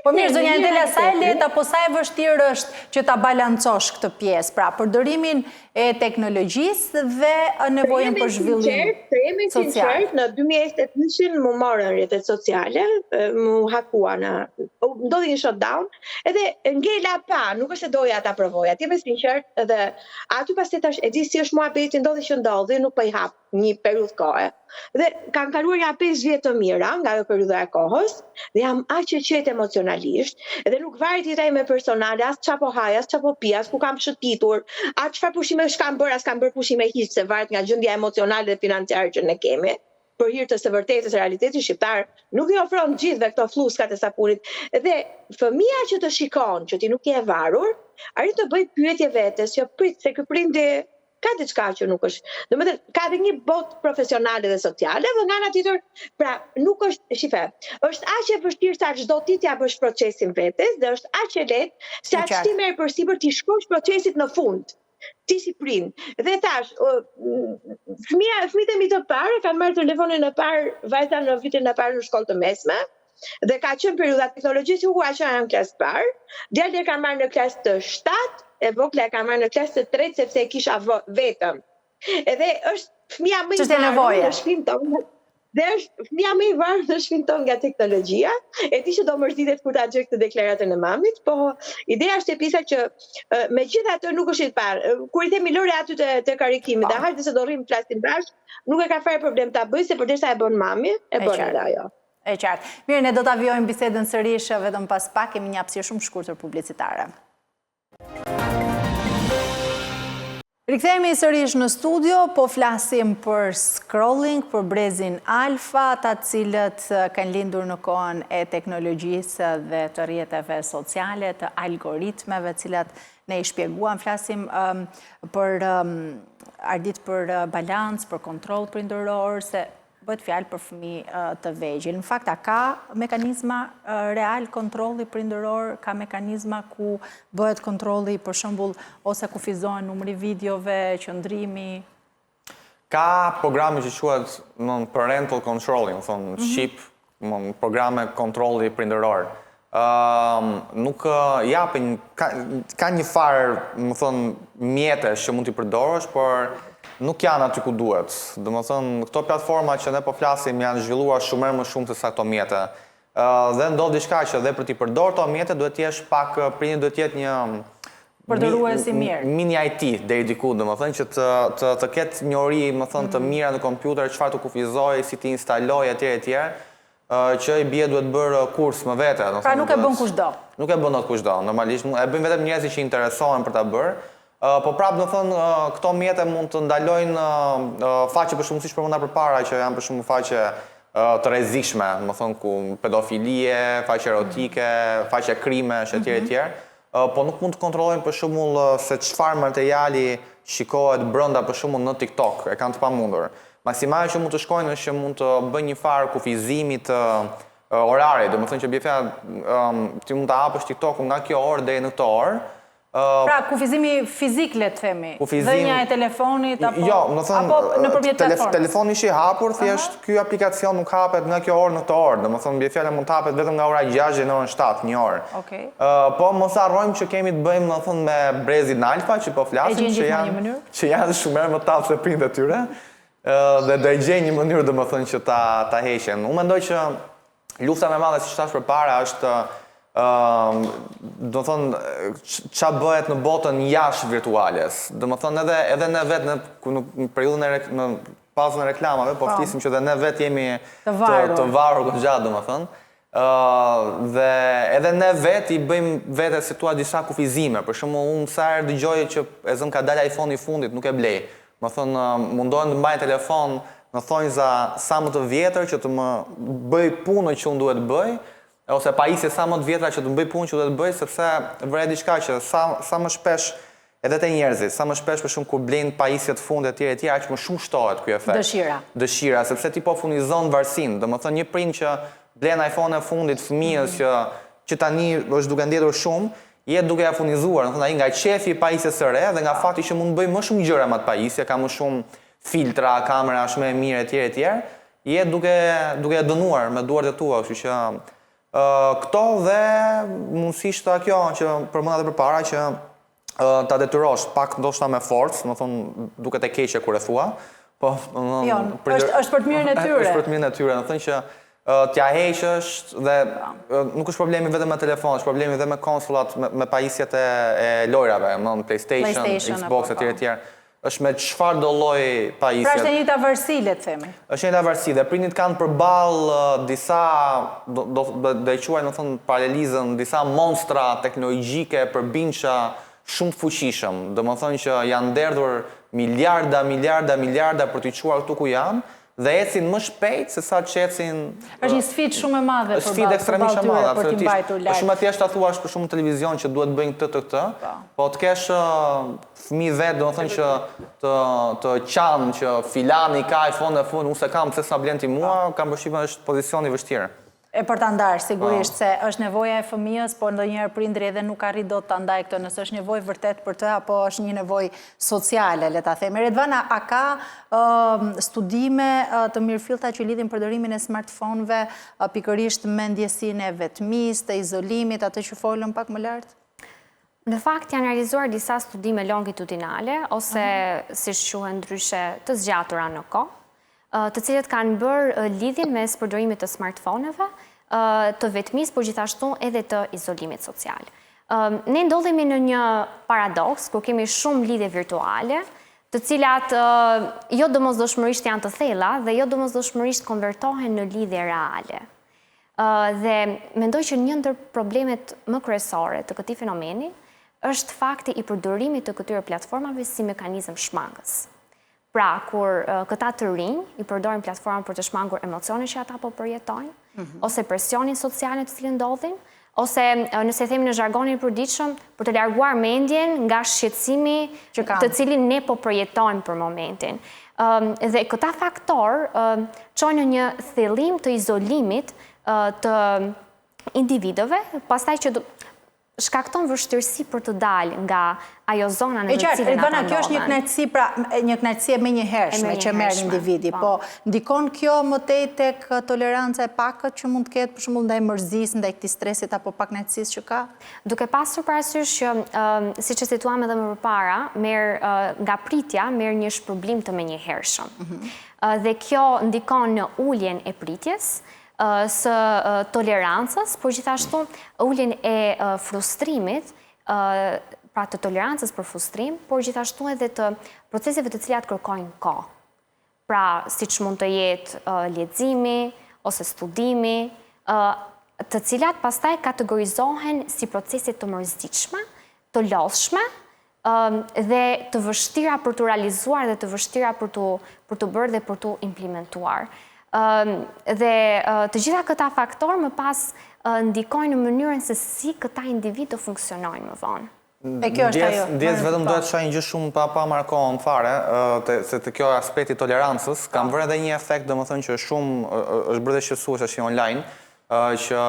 Po mirë, zonja Entela, sa e lehtë apo sa e vështirë është që ta balancosh këtë pjesë, pra përdorimin e teknologjisë dhe nevojën për zhvillim Të jemi sinqert, në 2029 më morën rrjetet sociale, më hakua ndodhi një shutdown, edhe ngela pa, nuk është se doja ta provoja, të jemi sinqert, edhe aty pas tash e di si është muhabeti, ndodhi që ndodhi, nuk po i hap një periudhë kohe. Dhe kam kaluar ja 5 vjet të mira nga ajo periudha e kohës, dhe jam aq e qetë emocionalisht, dhe nuk varet jeta ime personale, as çapo haj, as çapo pi, as ku kam shëtitur, as çfarë pushime kam bërë, as kam bërë pushime hiç, se varet nga gjendja emocionale dhe financiare që ne kemi. Për hir të së vërtetës, realiteti shqiptar nuk i ofron gjithve këto fluskat e sapunit. Dhe fëmia që të shikon që ti nuk je e varur, arrin të bëj pyetje vetes, jo prit se ky prindi ka diçka që nuk është. Domethënë, ka edhe një botë profesionale dhe sociale, dhe nga ana tjetër, pra nuk është, shife, është aq e vështirë sa çdo ti t'ja bësh procesin vetes, dhe është aq e lehtë sa ti merr përsipër ti shkosh procesit në fund. Ti si prind. Dhe thash, fëmijët e mi të parë kanë marrë telefonin e parë, vajza në vitin e parë në shkollë të mesme, dhe ka qenë periudha teknologjisë ku aq janë në klasë parë, djalë e kanë marrë në klasë të 7, e vogla e kanë marrë në klasë të 3 sepse e kisha vetëm. Edhe është fëmia më i varur në shtëpinë tonë. Dhe është fëmia më i varur në shtëpinë tonë nga teknologjia. E di që do mërzitet kur ta gjej këtë deklaratën e mamit, po ideja është e pisa që megjithatë nuk është i parë. Kur i themi Lore aty te karikimi, dhe hajde se do rrim flasim bashkë, nuk e ka fare problem ta bëj se përderisa e bën mami, e bën edhe ajo. E qartë. Mirë, ne do ta vijojmë bisedën sërish vetëm pas pak, kemi një hapësirë shumë shkurtër publicitare. Rikthehemi sërish në studio, po flasim për scrolling, për brezin alfa, ata cilët kanë lindur në kohën e teknologjisë dhe të rrjeteve sociale, të algoritmeve, cilat ne i shpjeguam, flasim për ardit për balans, për kontroll prindëror, se bëhet fjalë për fëmijë të vegjël. Në fakt, a ka mekanizma real kontrolli prindëror, ka mekanizma ku bëhet kontrolli, për shembull, ose kufizohen numri videove, qëndrimi? Ka programe që quhet parental controlling, thonë shqip, programe kontrolli prindëror. Nuk japin, ka një farë, më thonë, mjetesh që mund t'i përdorësh, por nuk janë aty ku duhet. Dhe më thënë, këto platforma që ne po flasim janë zhvilluar shumë më shumë se sa këto mjete. Dhe ndodh diçka që dhe për t'i përdorur këto mjete duhet t'jesh pak, prindi duhet t'jetë një përdorues i mirë. Mini IT deri diku, dhe më thënë që të ketë njohuri, më thënë, të mira në kompjuter, çfarë të kufizoj, si t'i instaloj etj. Që i bie duhet bërë kurs më vete. Pra nuk e bën kushdo. Nuk e bën kushdo, normalisht e bëjnë vetëm njerëzit që interesohen për ta bërë. Po prapë në thënë, këto mjete mund të ndalojnë faqe për shumë siç përmenda përpara, që janë për shumë faqe të rrezikshme, më thënë ku pedofilie, faqe erotike, faqe krimesh etj. Po nuk mund të kontrollojnë për shembull se çfarë materiali shikohet brenda për shembull në TikTok, e kanë të pamundur. Maksimale që mund të shkojnë është që mund të bëjnë një farë kufizimi të orarit, do të thënë që bie fjalë ti mund ta hapësh TikTok-un nga kjo orë deri në këtë orë. Pra, kufizimi fizik, le të themi, dhënia e telefonit, apo nëpërmjet platformës? Telefoni ishte i hapur, thjesht ky aplikacion nuk hapet nga kjo orë në këtë orë, domethënë bie fjala mund të hapet vetëm nga ora 6 deri në orën 7, një orë. Po mos harrojmë që kemi të bëjmë, domethënë, me brezin alfa që po flasim, që janë shumë herë më tafë se prindët e tyre, dhe do i gjejnë një mënyrë, domethënë, që ta heqen. Unë mendoj që lufta më e madhe, siç thash përpara, është do thonë, qa bëhet në botën jashtë virtuales. Do më thonë, edhe ne vetë në periudhën në pauzën e reklamave, po flisim që edhe ne vetë jemi të varur këtë gjatë, do më thonë. Dhe edhe ne vetë i bëjmë vete si tua disa kufizime. Për shumë, unë sa herë dëgjoj që e zëmë ka dalë iPhone i fundit, nuk e blej. Më thonë, mundohen të mbajnë telefon në thonjza sa më të vjetër që të më bëj punën që unë duhet bëj, ose pajisje sa më të vjetra që të bëj punë që do të bëj, sepse vëre diçka që sa më shpesh edhe te njerëzit, sa më shpesh për shumë kur blejnë pajisje të fundit etj, aq më shumë shtohet ky efekt. Dëshira, sepse ti po funizon varësinë. Domethënë një prind që blen iPhone e fundit fëmijës që tani është duke ndjetur shumë, jetë duke ja funizuar, domethënë ai nga qefi i pajisjes së re dhe nga fakti që mund të bëj më shumë gjëra me atë pajisje, ka më shumë filtra, kamera është më e mirë etj, je duke dënuar me duart e tua, kështu që këto dhe mundësisht kjo që përmenda edhe përpara që ta detyrosh pak ndoshta me forcë, më thonë duket e keqe kur e thua, po është për të mirën e tyre. Është për të mirën e tyre, do thënë që t'ja heqësh dhe nuk është problemi vetëm me telefon, është problemi edhe me konsolat, me pajisjet e lojrave, PlayStation, Xbox etj. Është me çfarë do lloj pajisjet. Pra është e njëjta varësi, le të themi. Është e njëjta varësi dhe prindit kanë përballë disa do e quaj, do thonë paralelizën, disa monstra teknologjike përbindësha shumë të fuqishëm. Domethënë që janë derdhur miliarda për t'i çuar këtu ku janë dhe ecin më shpejt se sa që ecin. Është një sfidë shumë e madhe është sfidë ekstremisht e madhe, për t'i mbajtur Është lart. shumë e thjeshtë ta thuash për shumë televizion që duhet bëjnë këtë, po të kesh fëmijë vetë, domethënë që të qanë që filani ka iPhone e fund, unë se kam pse sa blen ti mua, kam përshtypjen është pozicioni i vështirë. E për ta ndarë, sigurisht, se është nevoja e fëmijës, por ndonjëherë prindri edhe nuk arrit dot ta ndajë këtë, nëse është nevojë vërtet për të, apo është një nevojë sociale, le ta themi. Redvana, a ka studime të mirëfillta që lidhin përdorimin e smartphone-ve, pikërisht me ndjesinë e vetmisë, të izolimit, atë që folëm pak më lart? Në fakt janë realizuar disa studime longitudinale, ose siç quhen ndryshe të zgjatura në kohë, të cilët kanë bërë lidhjen mes përdorimit të smartphone-eve, të vetmisë, por gjithashtu edhe të izolimit social. Ne ndodhemi në një paradoks, kur kemi shumë lidhje virtuale, të cilat jo domosdoshmërisht janë të thella dhe jo domosdoshmërisht konvertohen në lidhje reale. Dhe mendoj që një ndër problemet më kryesore të këtij fenomeni është fakti i përdorimit të këtyre platformave si mekanizëm shmangës. Pra, kur këta të rinj i përdorin platforma për të shmangur emocionet që ata po përjetojnë, ose presionin sociale të cilin ndodhin, ose nëse themi në zhargonin e përditshëm, për të larguar mendjen nga shqetësimi të cilin ne po përjetojmë për momentin. Dhe këta faktor çojnë në një thellim të izolimit të individëve, pastaj që shkakton vështirësi për të dalë nga ajo zona në të cilën ata ndodhen. Kjo është një kënaqësi, pra një kënaqësi e menjëhershme që merr individi, po ndikon kjo më tej tek toleranca e pakët që mund të ketë për shembull ndaj mërzisë, ndaj këtij stresit apo pakënaqësisë që ka? Duke pasur parasysh që siç e situam edhe më përpara, nga pritja merr një shpërblim të menjëhershëm. Dhe kjo ndikon në uljen e pritjes, së tolerancës, por gjithashtu uljen e frustrimit, pra të tolerancës për frustrim, por gjithashtu edhe të proceseve të cilat kërkojnë kohë. Pra, siç mund të jetë leximi ose studimi, të cilat pastaj kategorizohen si procese të mërzitshme, të lodhshme, dhe të vështira për të realizuar dhe të vështira për të bërë dhe për të implementuar. Dhe të gjitha këta faktor më pas ndikojnë në mënyrën se si këta individ të funksionojnë më vonë. E kjo është ajo. Ndjes vetëm duhet shaj një gjë shumë pa markohen fare, se të kjo aspekti tolerancës, kam vërë edhe një efekt, domethënë që shumë është bërë dhe shqetësues është online, që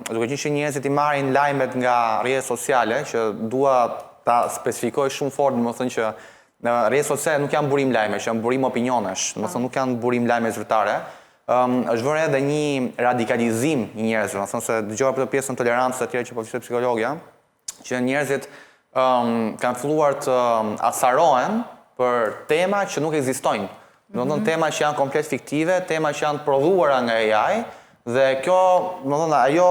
duke qenë që njerëzit i marrin lajmet nga rrjetet sociale, që dua ta specifikoj shumë fort, domethënë që në rrjetet sociale nuk janë burim lajmesh, janë burim opinionesh, domethënë nuk janë burim lajme zyrtare. Është vërë edhe një radikalizim i njerëzve, domethënë se dëgjova për të pjesën tolerancës etj që po flitet psikologja, që njerëzit kanë filluar të asarohen për tema që nuk ekzistojnë. Domethënë tema që janë komplet fiktive, tema që janë prodhuara nga AI, dhe kjo, domethënë ajo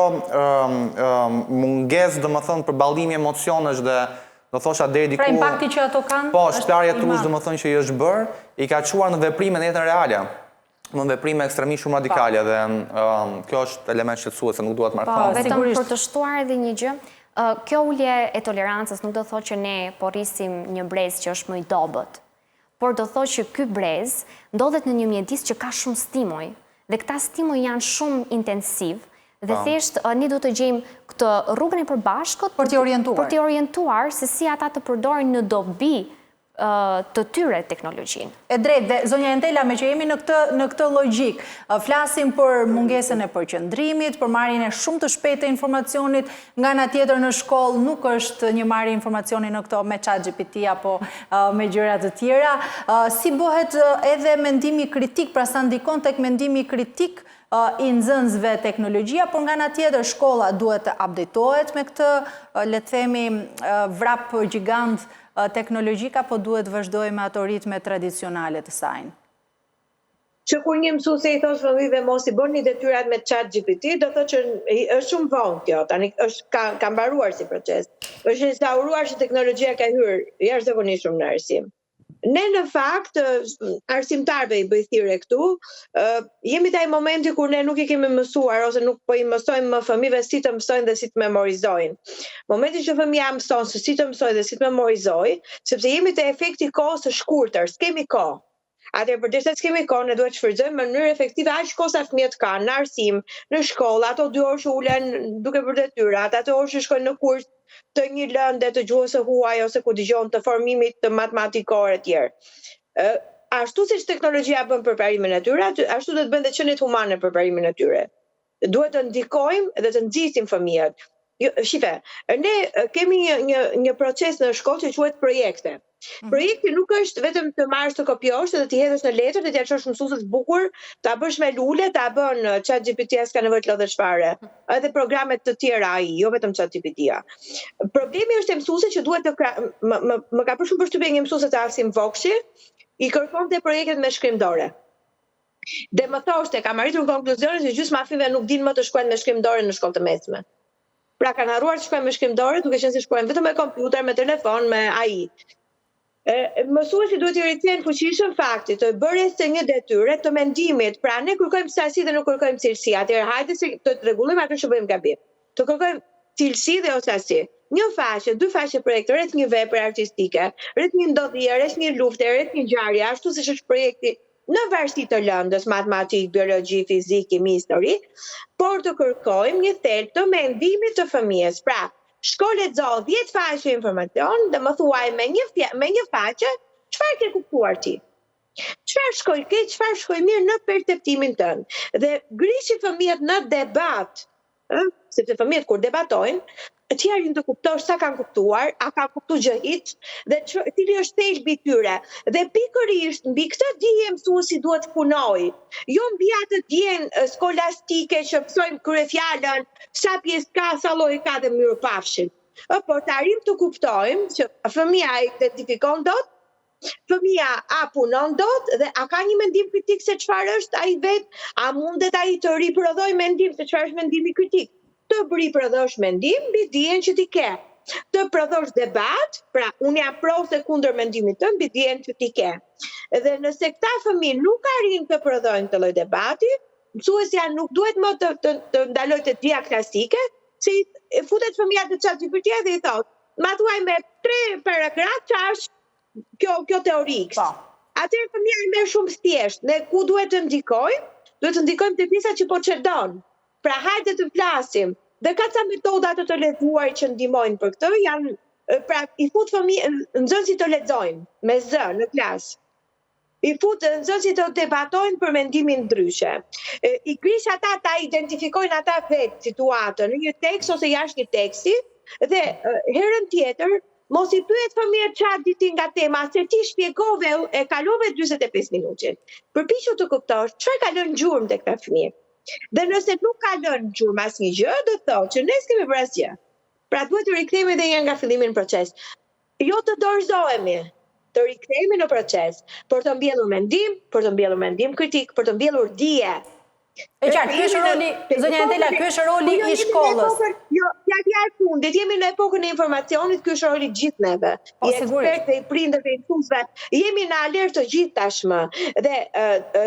mungesë domethënë përballimi emocionesh dhe do thosha deri diku. Pra impakti që ato kanë. Po, shplarja trus domethënë që i është bërë, i ka çuar në veprime në jetën reale. Në veprime ekstremisht shumë radikale dhe kjo është element shqetësues se nuk duhet të markohet. Vetëm për të shtuar edhe një gjë, kjo ulje e tolerancës nuk do thotë që ne po rrisim një brez që është më i dobët, por do thotë që ky brez ndodhet në një mjedis që ka shumë stimuj, dhe këta stimuj janë shumë intensiv, dhe thjesht ne do të gjejmë këtë rrugën e përbashkët për t'i orientuar se si ata të përdorin në dobi të tyre teknologjinë. E drejt, dhe zonja Entela, me që jemi në këtë logjik, flasim për mungesën e përqendrimit, për marrjen e shumë të shpejtë të informacionit, nga ana tjetër në shkollë nuk është një marrje informacioni në këto me ChatGPT apo me gjëra të tjera. Si bëhet edhe mendimi kritik, pra sa ndikon tek mendimi kritik i nxënësve teknologjia, por nga ana tjetër shkolla duhet të updatohet me këtë, le të themi, vrap gjigant teknologjika, po duhet vazhdoj me ato ritme tradicionale të sajnë? Që kur një mësuese i thosh fëmijëve mos i bëni detyrat me ChatGPT, do thotë që është shumë vonë kjo, tani ka mbaruar si proces. Është instauruar që teknologjia ka hyrë jashtëzakonisht shumë në arsim. Ne në fakt, arsimtarve i bëj thirrje këtu, jemi taj momenti kur ne nuk i kemi mësuar, ose nuk po i mësojmë më fëmijëve si të mësojnë dhe si të memorizojnë. Momenti që fëmija mëson se si të mësojnë dhe si të memorizojnë, sepse jemi te efekti kohës së shkurtër, s'kemi kohë. Atëherë përderisa s'kemi kohë, ne duhet të shfrytëzojmë në mënyrë efektive aq kohë sa fëmijët kanë në arsim, në shkollë, ato 2 orë që ulen duke bërë detyrat, ato orë që shkojnë në kurs të një lënde të gjuhës së huaj ose ku dëgjon të formimit të matematikor e tjerë. Ashtu siç teknologjia bën përparimin e tyre, ashtu do të bëjnë dhe qeniet humane përparimin e tyre. Duhet të ndikojmë dhe të nxisim fëmijët. Shife, ne kemi një proces në shkollë që quhet projekte. Projekti nuk është vetëm të marrësh të kopjosh dhe të hedhësh në letër dhe t'ia çosh mësuesit bukur, ta bësh me lule, ta bën ChatGPT s'ka nevojë të lodhesh fare. Edhe programet të tjera AI, jo vetëm ChatGPT-ja. Problemi është e mësuesit që duhet të më ka bërë shumë përshtypje një mësuese të Alsim Vokshi, i kërkonte projektet me shkrimdore. Dhe më thoshte, kam arritur në konkluzionin se gjysma e fëmijëve nuk dinë më të shkruajnë me shkrimdore në shkollë të mesme. Pra kanë harruar të shkruajnë me shkrimdore, duke qenë se shkruajnë vetëm me kompjuter, me telefon, me AI. Mësuesi duhet i rikthehen fuqishëm faktit të bërjes së një detyre të mendimit. Pra ne kërkojmë sasi dhe nuk kërkojmë cilësi. Atëherë hajde se të rregullojmë atë që bëjmë gabim. Të kërkojmë cilësi dhe jo sasi. 1 faqe, 2 faqe projekte, rreth një vepre artistike, rreth një ndodhje, rreth një lufte, rreth një ngjarje, ashtu siç është projekti në varësi të lëndës, matematik, biologji, fizik, kimi, histori, por të kërkojmë një thelb të mendimit të fëmijës. Pra, shko lexo 10 faqe informacion dhe më thuaj me një faqe çfarë ke kuptuar ti. Çfarë shkoi keq, çfarë shkoi mirë në perceptimin tënd. Dhe grishi fëmijët në debat, sepse fëmijët kur debatojnë, ti arrin të kuptosh sa kanë kuptuar, a kanë kuptuar gjë hiç dhe cili është thelbi i tyre. Dhe pikërisht mbi këtë dije mësuesi duhet të punojë. Jo mbi atë dijen skolastike që mësojmë kryefjalën, sa pjesë ka, sa lloj ka dhe mirupafshin. Por të arrim të kuptojmë që fëmia identifikon dot, fëmia a punon dot dhe a ka një mendim kritik se çfarë është ai vet, a mundet ai të riprodhojë mendim se çfarë është mendimi kritik. Të riprodhosh mendim mbi dijen që ti ke. Të prodhosh debat, pra unë jam pro se kundër mendimit tënd mbi dijen që ti ke. Dhe nëse këta fëmijë nuk arrin të prodhojnë këtë lloj debati, mësuesja nuk duhet më të ndalojë të dia klasike, se futet fëmia te ChatGPT dhe i thotë, ma thuaj me 3 paragraf çfarë është kjo teori. Atëherë fëmia i merr shumë thjesht. Ne ku duhet të ndikojmë? Duhet të ndikojmë te pjesa që po çerdon. Pra hajde të flasim. Dhe ka ca metoda të lexuar që ndihmojnë për këtë, janë pra i fut nxënësit të lexojnë me zë në klasë. I fut nxënësit të debatojnë për mendimin ndryshe. I grish ata ta identifikojnë ata vetë situatën në një tekst ose jashtë një teksti dhe herën tjetër mos i pyet fëmijët çfarë di ti nga tema, se ti shpjegove e kalove 45 minutë. Përpiqu të kuptosh çfarë ka lënë gjurmë tek këta fëmijë. Dhe nëse nuk ka lënë gjurmë asnjë gjë, do të thotë që ne s'kemi bërë asgjë. Pra duhet të rikthehemi edhe nga fillimi në proces. Jo të dorëzohemi, të rikthehemi në proces, për të mbjellur mendim kritik, për të mbjellur dije. E qartë, ky është roli, zonja Entela, ky është roli i shkollës. Jo, ja fundit, jemi në epokën e informacionit, ky është roli gjithë neve. I ekspertëve, i prindërve, i mësuesve, jemi në alertë të gjithë tashmë dhe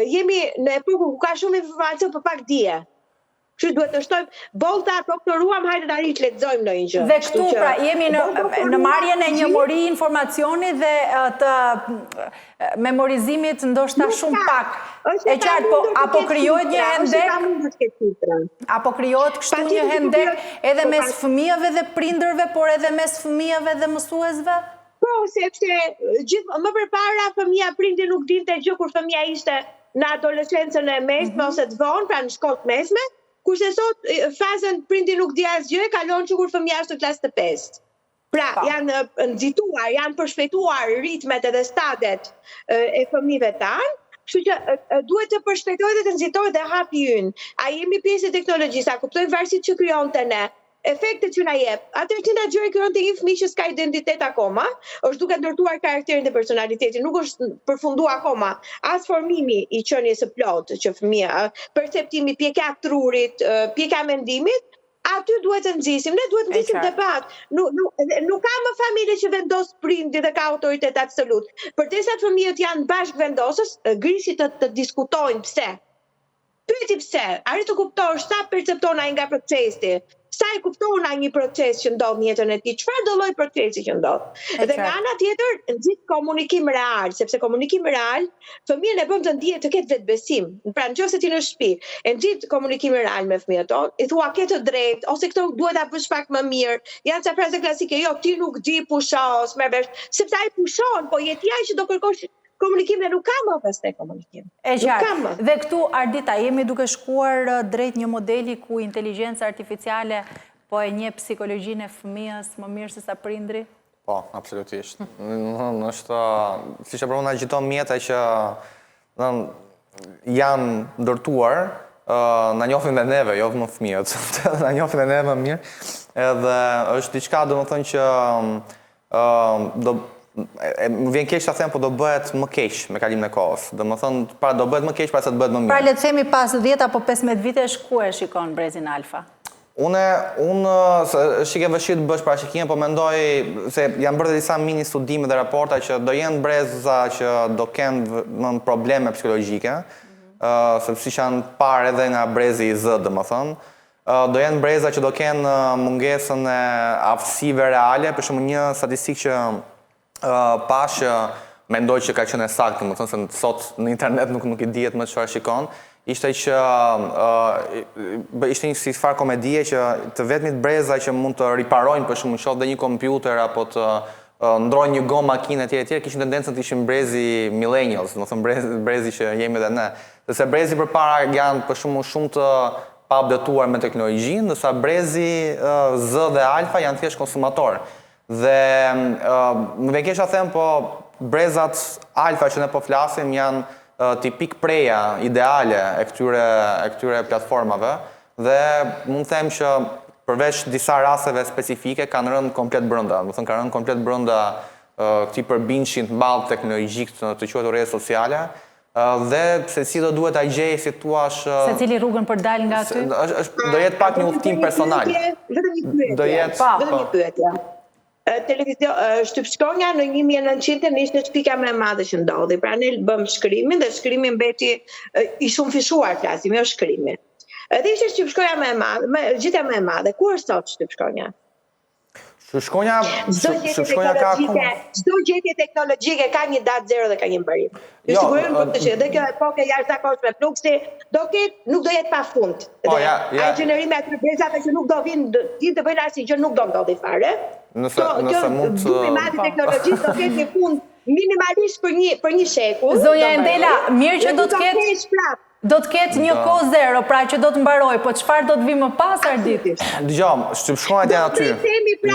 jemi në epokën ku ka shumë informacion për pak dije. Kështu duhet të shtojmë bolta, doktoruam, hajde tani të lexojmë ndonjë gjë. Dhe këtu pra jemi në marrjen e një mori informacioni dhe të memorizimit ndoshta shumë pak. E qartë, po apo krijohet një hendek? Apo krijohet kështu një hendek edhe mes fëmijëve dhe prindërve, por edhe mes fëmijëve dhe mësuesve? Po Po, sepse më përpara fëmia prindi nuk dinte gjë kur fëmia ishte në adoleshencën e mesme ose të vonë, pra në shkollë të mesme, kurse sot fazën prindi nuk di asgjë, kalon që kur fëmia është në klasë të 5. Pra, janë nxituar, janë përshpejtuar ritmet edhe stadet e fëmijëve tanë, kështu që duhet të përshpejtohet dhe të nxitohet dhe hapi ynë. A jemi pjesë e teknologjisë, a kuptojmë varësitë që krijon të ne, efektet që na jep. Atëherë që na gjëri krijon të një fëmijë që s'ka identitet akoma, është duke ndërtuar karakterin dhe personalitetin, nuk është përfunduar akoma as formimi i qenies së plotë që fëmia, perceptimi, pjekja e trurit, pjekja e mendimit. Aty duhet të nxisim, ne duhet të nxisim debat. Nuk ka më familje që vendos prindi dhe ka autoritet absolut. Përderisa fëmijët janë bashkëvendosës, grisi të diskutojnë pse. Pyeti pse, arrit të kuptosh sa percepton ai nga procesi, sa e kupton ai një proces që ndodh në jetën e tij, çfarë do lloj procesi që ndodh. Dhe nga ana tjetër, nxit komunikim real, sepse komunikim real fëmijën e bën të ndihet të ketë vetbesim. Pra nëse ti në shtëpi e nxit komunikimin real me fëmijët tonë, i thua ke të drejtë ose këto duhet ta bësh pak më mirë. Janë ca fraze klasike, jo ti nuk di pushosh, më vesh, sepse ai pushon, po jetia që do kërkosh komunikim dhe nuk ka më pastaj komunikim. E qartë. Dhe këtu, Ardita, jemi duke shkuar drejt një modeli ku inteligjenca artificiale po e njeh psikologjinë e fëmijës më mirë se sa prindri? Po, absolutisht. Është, siç e përmenda gjithë mjete që janë ndërtuar, na njohin dhe neve, jo më fëmijët, na njohin dhe neve më mirë. Edhe është diçka, domethënë që më vjen keq ta them, po do bëhet më keq me kalimin e kohës. Domethënë, para do bëhet më keq para se të bëhet më mirë. Pra le të themi pas 10 apo 15 vitesh ku e shikon brezin alfa? Unë shike vështirë të bësh parashikime, po mendoj se janë bërë disa mini studime dhe raporta që do jenë breza që do kenë probleme psikologjike, sepse siç janë parë edhe nga brezi i Z, domethënë. Do jenë breza që do kenë mungesën e aftësive reale, për shembull një statistikë që pashë mendoj që ka qenë saktë, më thënë se sot në internet nuk i dihet më çfarë shikon, ishte që ishte një si farë komedie që të vetmit breza që mund të riparojnë për shembull qoftë dhe një kompjuter apo të ndrojnë një gomë makinë etj, kishin tendencën të ishin brezi millennials, do të thënë brezi që jemi edhe ne. Sepse brezi përpara janë për shembull shumë të pa updetuar me teknologjinë, ndërsa brezi Z dhe alfa janë thjesht konsumator. Dhe më vjen keq ta them, po brezat alfa që ne po flasim janë tipik preja ideale e këtyre platformave dhe mund të them që përveç disa rasteve specifike kanë rënë komplet brenda, do të thënë kanë rënë komplet brenda këtij përbindshit të madh teknologjik të quajtur rrjete sociale. Dhe secili duhet ta gjejë si thua secili rrugën për dal nga aty. Do jetë pak një udhtim personal. Do jetë një pyetje. Televizion, shtypshkronja në 1900 ishte çpika më e madhe që ndodhi. Pra ne bëm shkrimin dhe shkrimi mbeti i shumë fishuar, flasim, jo shkrimi. Edhe ishte shtypshkronja më e madhe, gjithë më e madhe. Ku është sot shtypshkronja? Shtypshkronja ka çdo gjetje teknologjike ka një datë zero dhe ka një mbarim. Ju sigurojmë për të që edhe kjo epokë jashtëzakonshme fluksi nuk do jetë pafund. Ai gjenerimi aty brezave që nuk do vinë të bëjnë asnjë gjë nuk do ndodhi fare. Nëse mund të madhe teknologjisë do ketë një fund minimalisht për një shekull. Zonja Endela, mirë që do të ketë një kohë zero, pra që do të mbaroj, po çfarë do të vi më pas, Ardit? Dëgjoj, shtypshkronjat janë aty.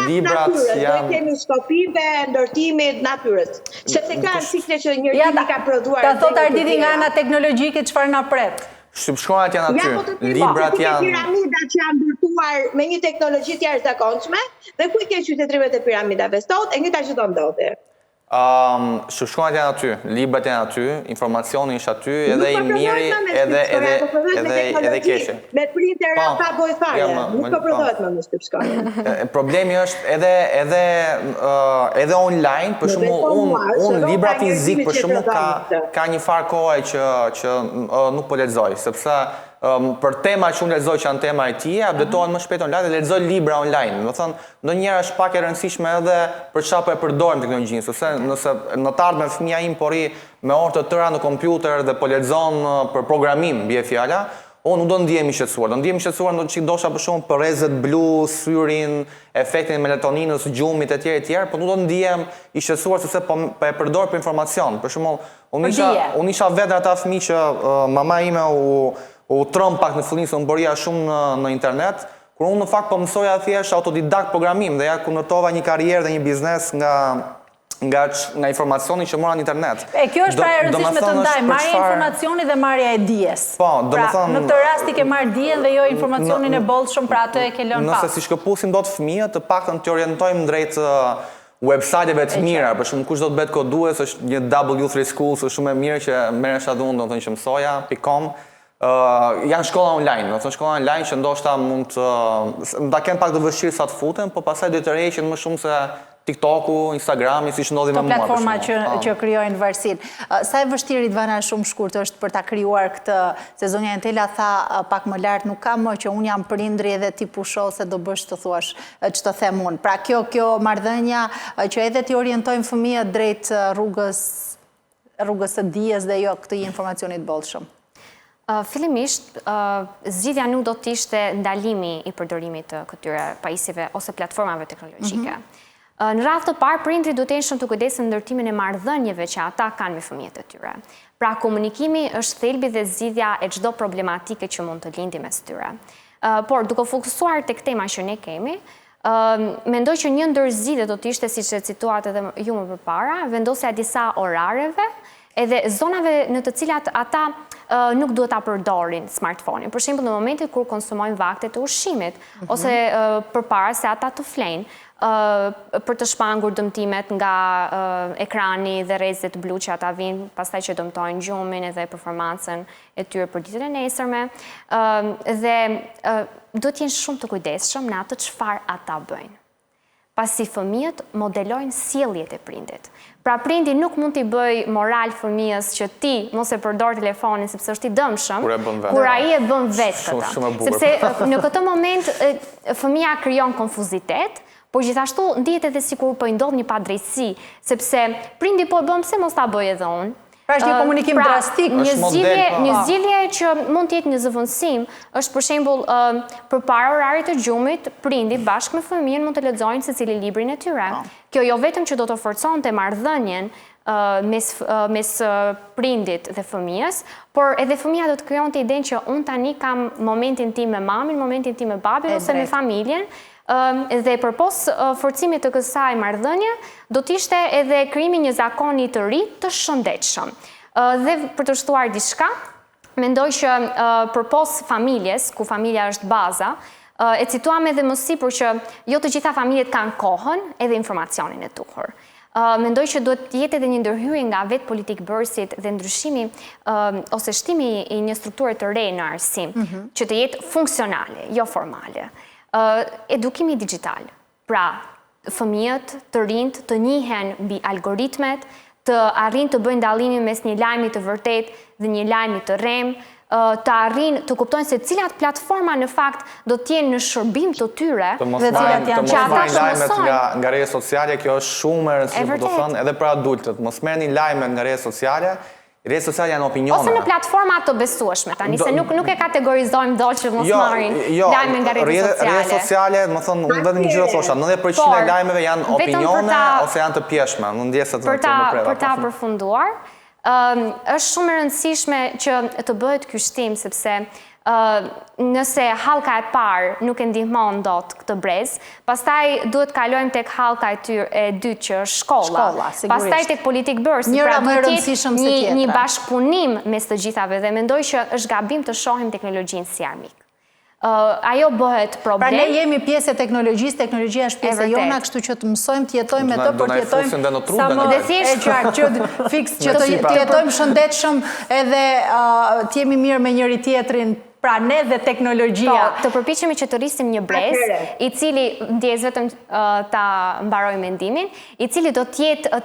Librat janë. Do të kemi shkopive, ndërtimit natyrës. Sepse ka cikle që njeriu ka prodhuar. Ta thot Arditi nga ana teknologjike çfarë na pret. Shtypshkronjat janë aty. Librat janë. Piramidat që janë ndërtuar me një teknologji të jashtëzakonshme dhe ku i ke qytetrimet e piramidave sot, e njëjta që do ndodhi. Shtypshkronjat janë aty, librat janë aty, informacioni është aty, edhe i miri, edhe keqe. Me printer pa boj fare, nuk po prodhohet më në shtypshkronja. Problemi është edhe online, për shembull, unë libra fizik, për shembull, ka një farë kohe që nuk po lexoj, sepse për tema që unë lexoj që janë tema IT, updatohen më shpejt online dhe lexoj libra online. Do të thonë, ndonjëherë është pak e rëndësishme edhe për çfarë po e përdorim teknologjinë, sepse nëse në të ardhmen fëmia im po ri me orë të tëra në kompjuter dhe po lexon për programim, bie fjala, nuk do ndihem i shqetësuar. Do ndihem i shqetësuar që dosha për shkak për rrezet blu, syrin, efektin e melatoninës, gjumit etj, por nuk do ndihem i shqetësuar sepse po e përdor për informacion. Për shembull, unë isha vetë ata fëmijë që mama ime u trëm pak në fillim se unë bëria shumë në internet, kur unë në fakt po mësoja thjesht autodidakt programim dhe ja kundërtova një karrierë dhe një biznes nga informacioni që mora në internet. Kjo është pra e rëndësishme të ndaj, marrja e informacioni dhe marrja e dijes. Po, pra, në këtë rast i ke marrë dijen dhe jo informacionin e bollshëm, pra atë e ke lënë pas. Nëse si shkëpusim dot fëmijët, të paktën të orientojmë drejt website-eve të mira, për shembull kush do të bëhet kodues, është një W3 Schools, është shumë e mirë që merresh atë unë, do të thënë që mësoja.com. Janë shkolla online, do të thënë shkolla online që ndoshta mund ta kenë pak të vështirë sa të futen, por pastaj do të tërheqin më shumë se TikToku, Instagrami, siç ndodhi me mua. Platforma që krijojnë varësinë. Sa e vështirë Ridvana shumë shkurt është për ta krijuar këtë, se zonja Entela tha pak më lart, nuk ka më që un jam prindri edhe ti pusho se do bësh të thuash ç'të them unë. Pra kjo marrëdhënia që edhe ti orientojmë fëmijët drejt rrugës së dijes dhe jo këtij informacionit bollshëm. Fillimisht, zgjidhja nuk do të ishte ndalimi i përdorimit të këtyre pajisjeve ose platformave teknologjike. Në radhë të parë, prindrit duhet të jenë shumë të kujdesshëm në ndërtimin e marrëdhënieve që ata kanë me fëmijët e tyre. Pra, komunikimi është thelbi dhe zgjidhja e çdo problematike që mund të lindi mes tyre. Por, duke fokusuar tek tema që ne kemi, mendoj që një ndër zgjidhje do të ishte, siç e cituat edhe ju më përpara, vendosja e disa orareve edhe zonave në të cilat ata nuk duhet ta përdorin smartphone-in. Për shembull, në momentin kur konsumojnë vakte të ushqimit ose përpara se ata të flejnë, për të shpangur dëmtimet nga ekrani dhe rrezet blu që ata vinë, pastaj që dëmtojnë gjumin edhe performancën e tyre për ditën e nesërme, dhe duhet të jenë shumë të kujdesshëm në atë çfarë ata bëjnë. Pasi fëmijët modelojnë sjelljet e prindit. Pra prindi nuk mund t'i bëj moral fëmijës që ti mos e përdor telefonin sepse është i dëmshëm, kur ai e bën vetë këtë. Sepse në këtë moment fëmia krijon konfuzitet, por gjithashtu ndihet edhe sikur po i ndodh një padrejtësi, sepse prindi po e bën pse mos ta bëj edhe unë. Pra është një komunikim drastik. Një zgjidhje që mund të jetë një zëvendësim është për shembull përpara orarit të gjumit, prindi bashkë me fëmijën mund të lexojnë secili librin e tyre. Kjo jo vetëm që do të forconte marrëdhënien mes prindit dhe fëmijës, por edhe fëmija do të krijonte idenë që unë tani kam momentin tim me mamin, momentin tim me babin ose me familjen, dhe përpos forcimit të kësaj marrëdhënie, do t'ishte edhe krijimi një zakoni të ri të shëndetshëm. Dhe për të shtuar diçka, mendoj që përpos familjes, ku familja është baza, e cituam edhe më sipër që jo të gjitha familjet kanë kohën edhe informacionin e duhur. Mendoj që duhet të jetë edhe një ndërhyrje nga vetë politik bërësit dhe ndryshimi ose shtimi i një strukture të re në arsim, që të jetë funksionale, jo formale. Edukimi digital. Pra, fëmijët të rinjt të njihen mbi algoritmet, të arrin të bëjnë dallimin mes një lajmi të vërtet dhe një lajmi të rrem, të arrin të kuptojnë se cilat platforma në fakt do të jenë në shërbim të tyre dhe cilat janë që ata të mësojnë nga rrjetet sociale. Kjo është shumë e rëndësishme, do të thënë, edhe për adultët. Mos merrni lajmet nga rrjetet sociale. Rrjetet sociale janë opinione. Ose në platforma të besueshme tani, se nuk e kategorizojmë dot që mos marrin lajme nga rrjetet sociale. Rrjetet sociale, do të thonë, unë vetëm një gjë do thosha, 90% e lajmeve janë opinione ose janë të pjeshme, në ndjesë të mëpreva. Për ta përfunduar, është shumë e rëndësishme që të bëhet ky shtim, sepse nëse hallka e parë nuk e ndihmon dot këtë brez, pastaj duhet kalojmë tek hallka e dytë që është shkolla, pastaj tek politik bërësi, pra duhet jetë një bashkëpunim mes të gjithave dhe mendoj që është gabim të shohim teknologjinë si armik. Ajo bëhet problem. Pra ne jemi pjesë e teknologjisë, teknologjia është pjesë e jona, kështu që të mësojmë të jetojmë me të, por të jetojmë sa më që të jetojmë shëndetshëm edhe të jemi mirë me njëri tjetrin. Pra ne dhe teknologjia. Të përpiqemi që të rrisim një brez, i cili, ndjes vetëm ta mbaroj mendimin, i cili do të jetë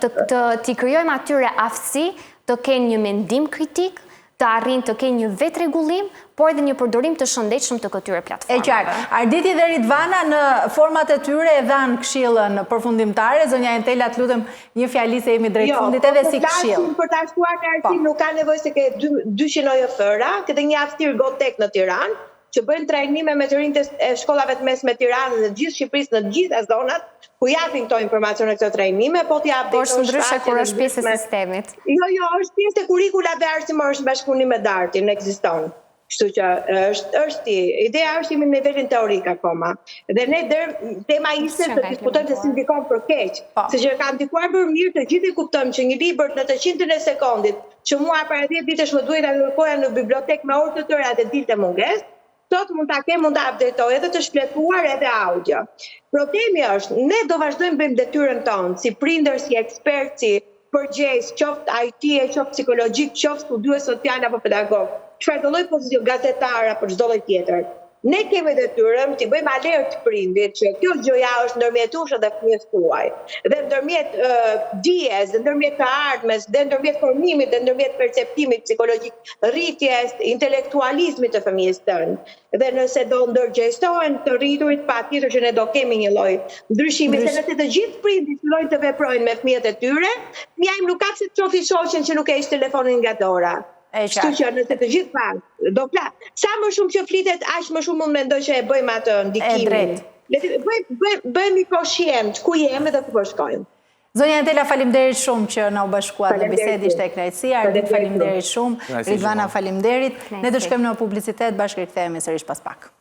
t'i krijojmë atyre aftësi të kenë një mendim kritik, të arrin të kenë një vetë rregullim, por edhe një përdorim të shëndetshëm të këtyre platformave. E qartë. Arditi dhe Ridvana në format e tyre e dhanë këshillën përfundimtare. Zonja Entela, të lutem një fjali se jemi drejt fundit edhe si këshill. Për ta shkuar në arsim nuk ka nevojë se ke 200 OJF-ra, këtë një aftir GoTech në Tiranë, që bëjnë trajnime me të rinjtë e shkollave të mesme Tiranës dhe gjithë Shqipërisë në gjitha zonat, ku japin këto informacione këto trajnime, po t'ja updateon shtatje. Por ndryshe kur është pjesë e sistemit. Jo, është pjesë e kurrikulave arsimore në Bashkëpunimin me Dartin, ekziston. Kështu që ideja është jemi në nivelin teorik akoma. Dhe ne tema ishte të diskutojmë se si ndikon për keq, se që kam ndikuar për mirë të gjithë i kuptojmë që një libër në të 100 e sekondit, që mua para 10 vitesh më duhet ta kërkoja në bibliotek me orë të tëra dhe dilte mungesë, sot mund ta kem, mund ta updatoj edhe të shpletuar edhe audio. Problemi është, ne do vazhdojmë bëjmë detyrën tonë, si prindër, si ekspertë, si përgjegjës, qoftë IT, qoftë psikologjik, qoftë studiues social apo pedagog, çfarë do lloj pozicion gazetar apo çdo lloj tjetër. Ne kemi detyrën të bëjmë alert prindit që kjo gjëja është ndërmjet ushë dhe fëmijës tuaj. Dhe ndërmjet dijes, dhe ndërmjet të ardhmes, dhe ndërmjet formimit, dhe ndërmjet perceptimit psikologjik, rritjes, intelektualizmit të fëmijës tënë. Dhe nëse do ndërgjegjësohen të rriturit, patjetër që ne do kemi një lloj ndryshimi, se nëse të gjithë prindit fillojnë të veprojnë me fëmijët e tyre, mjajmë nuk ka pse të çofi shoqen që nuk e heq telefonin nga dora. Kështu që nëse të gjithë pas do sa më shumë që flitet, aq më shumë mund mendoj që e bëjmë atë ndikimin. Bëjmë koshient ku jemi dhe ku po shkojmë. Zonja Entela, faleminderit shumë që na u bashkuat në bisedë, ishte e kënaqësi. Ardit, faleminderit shumë. Ridvana, faleminderit. Ne do shkojmë në publicitet, bashkë rikthehemi sërish pas pak.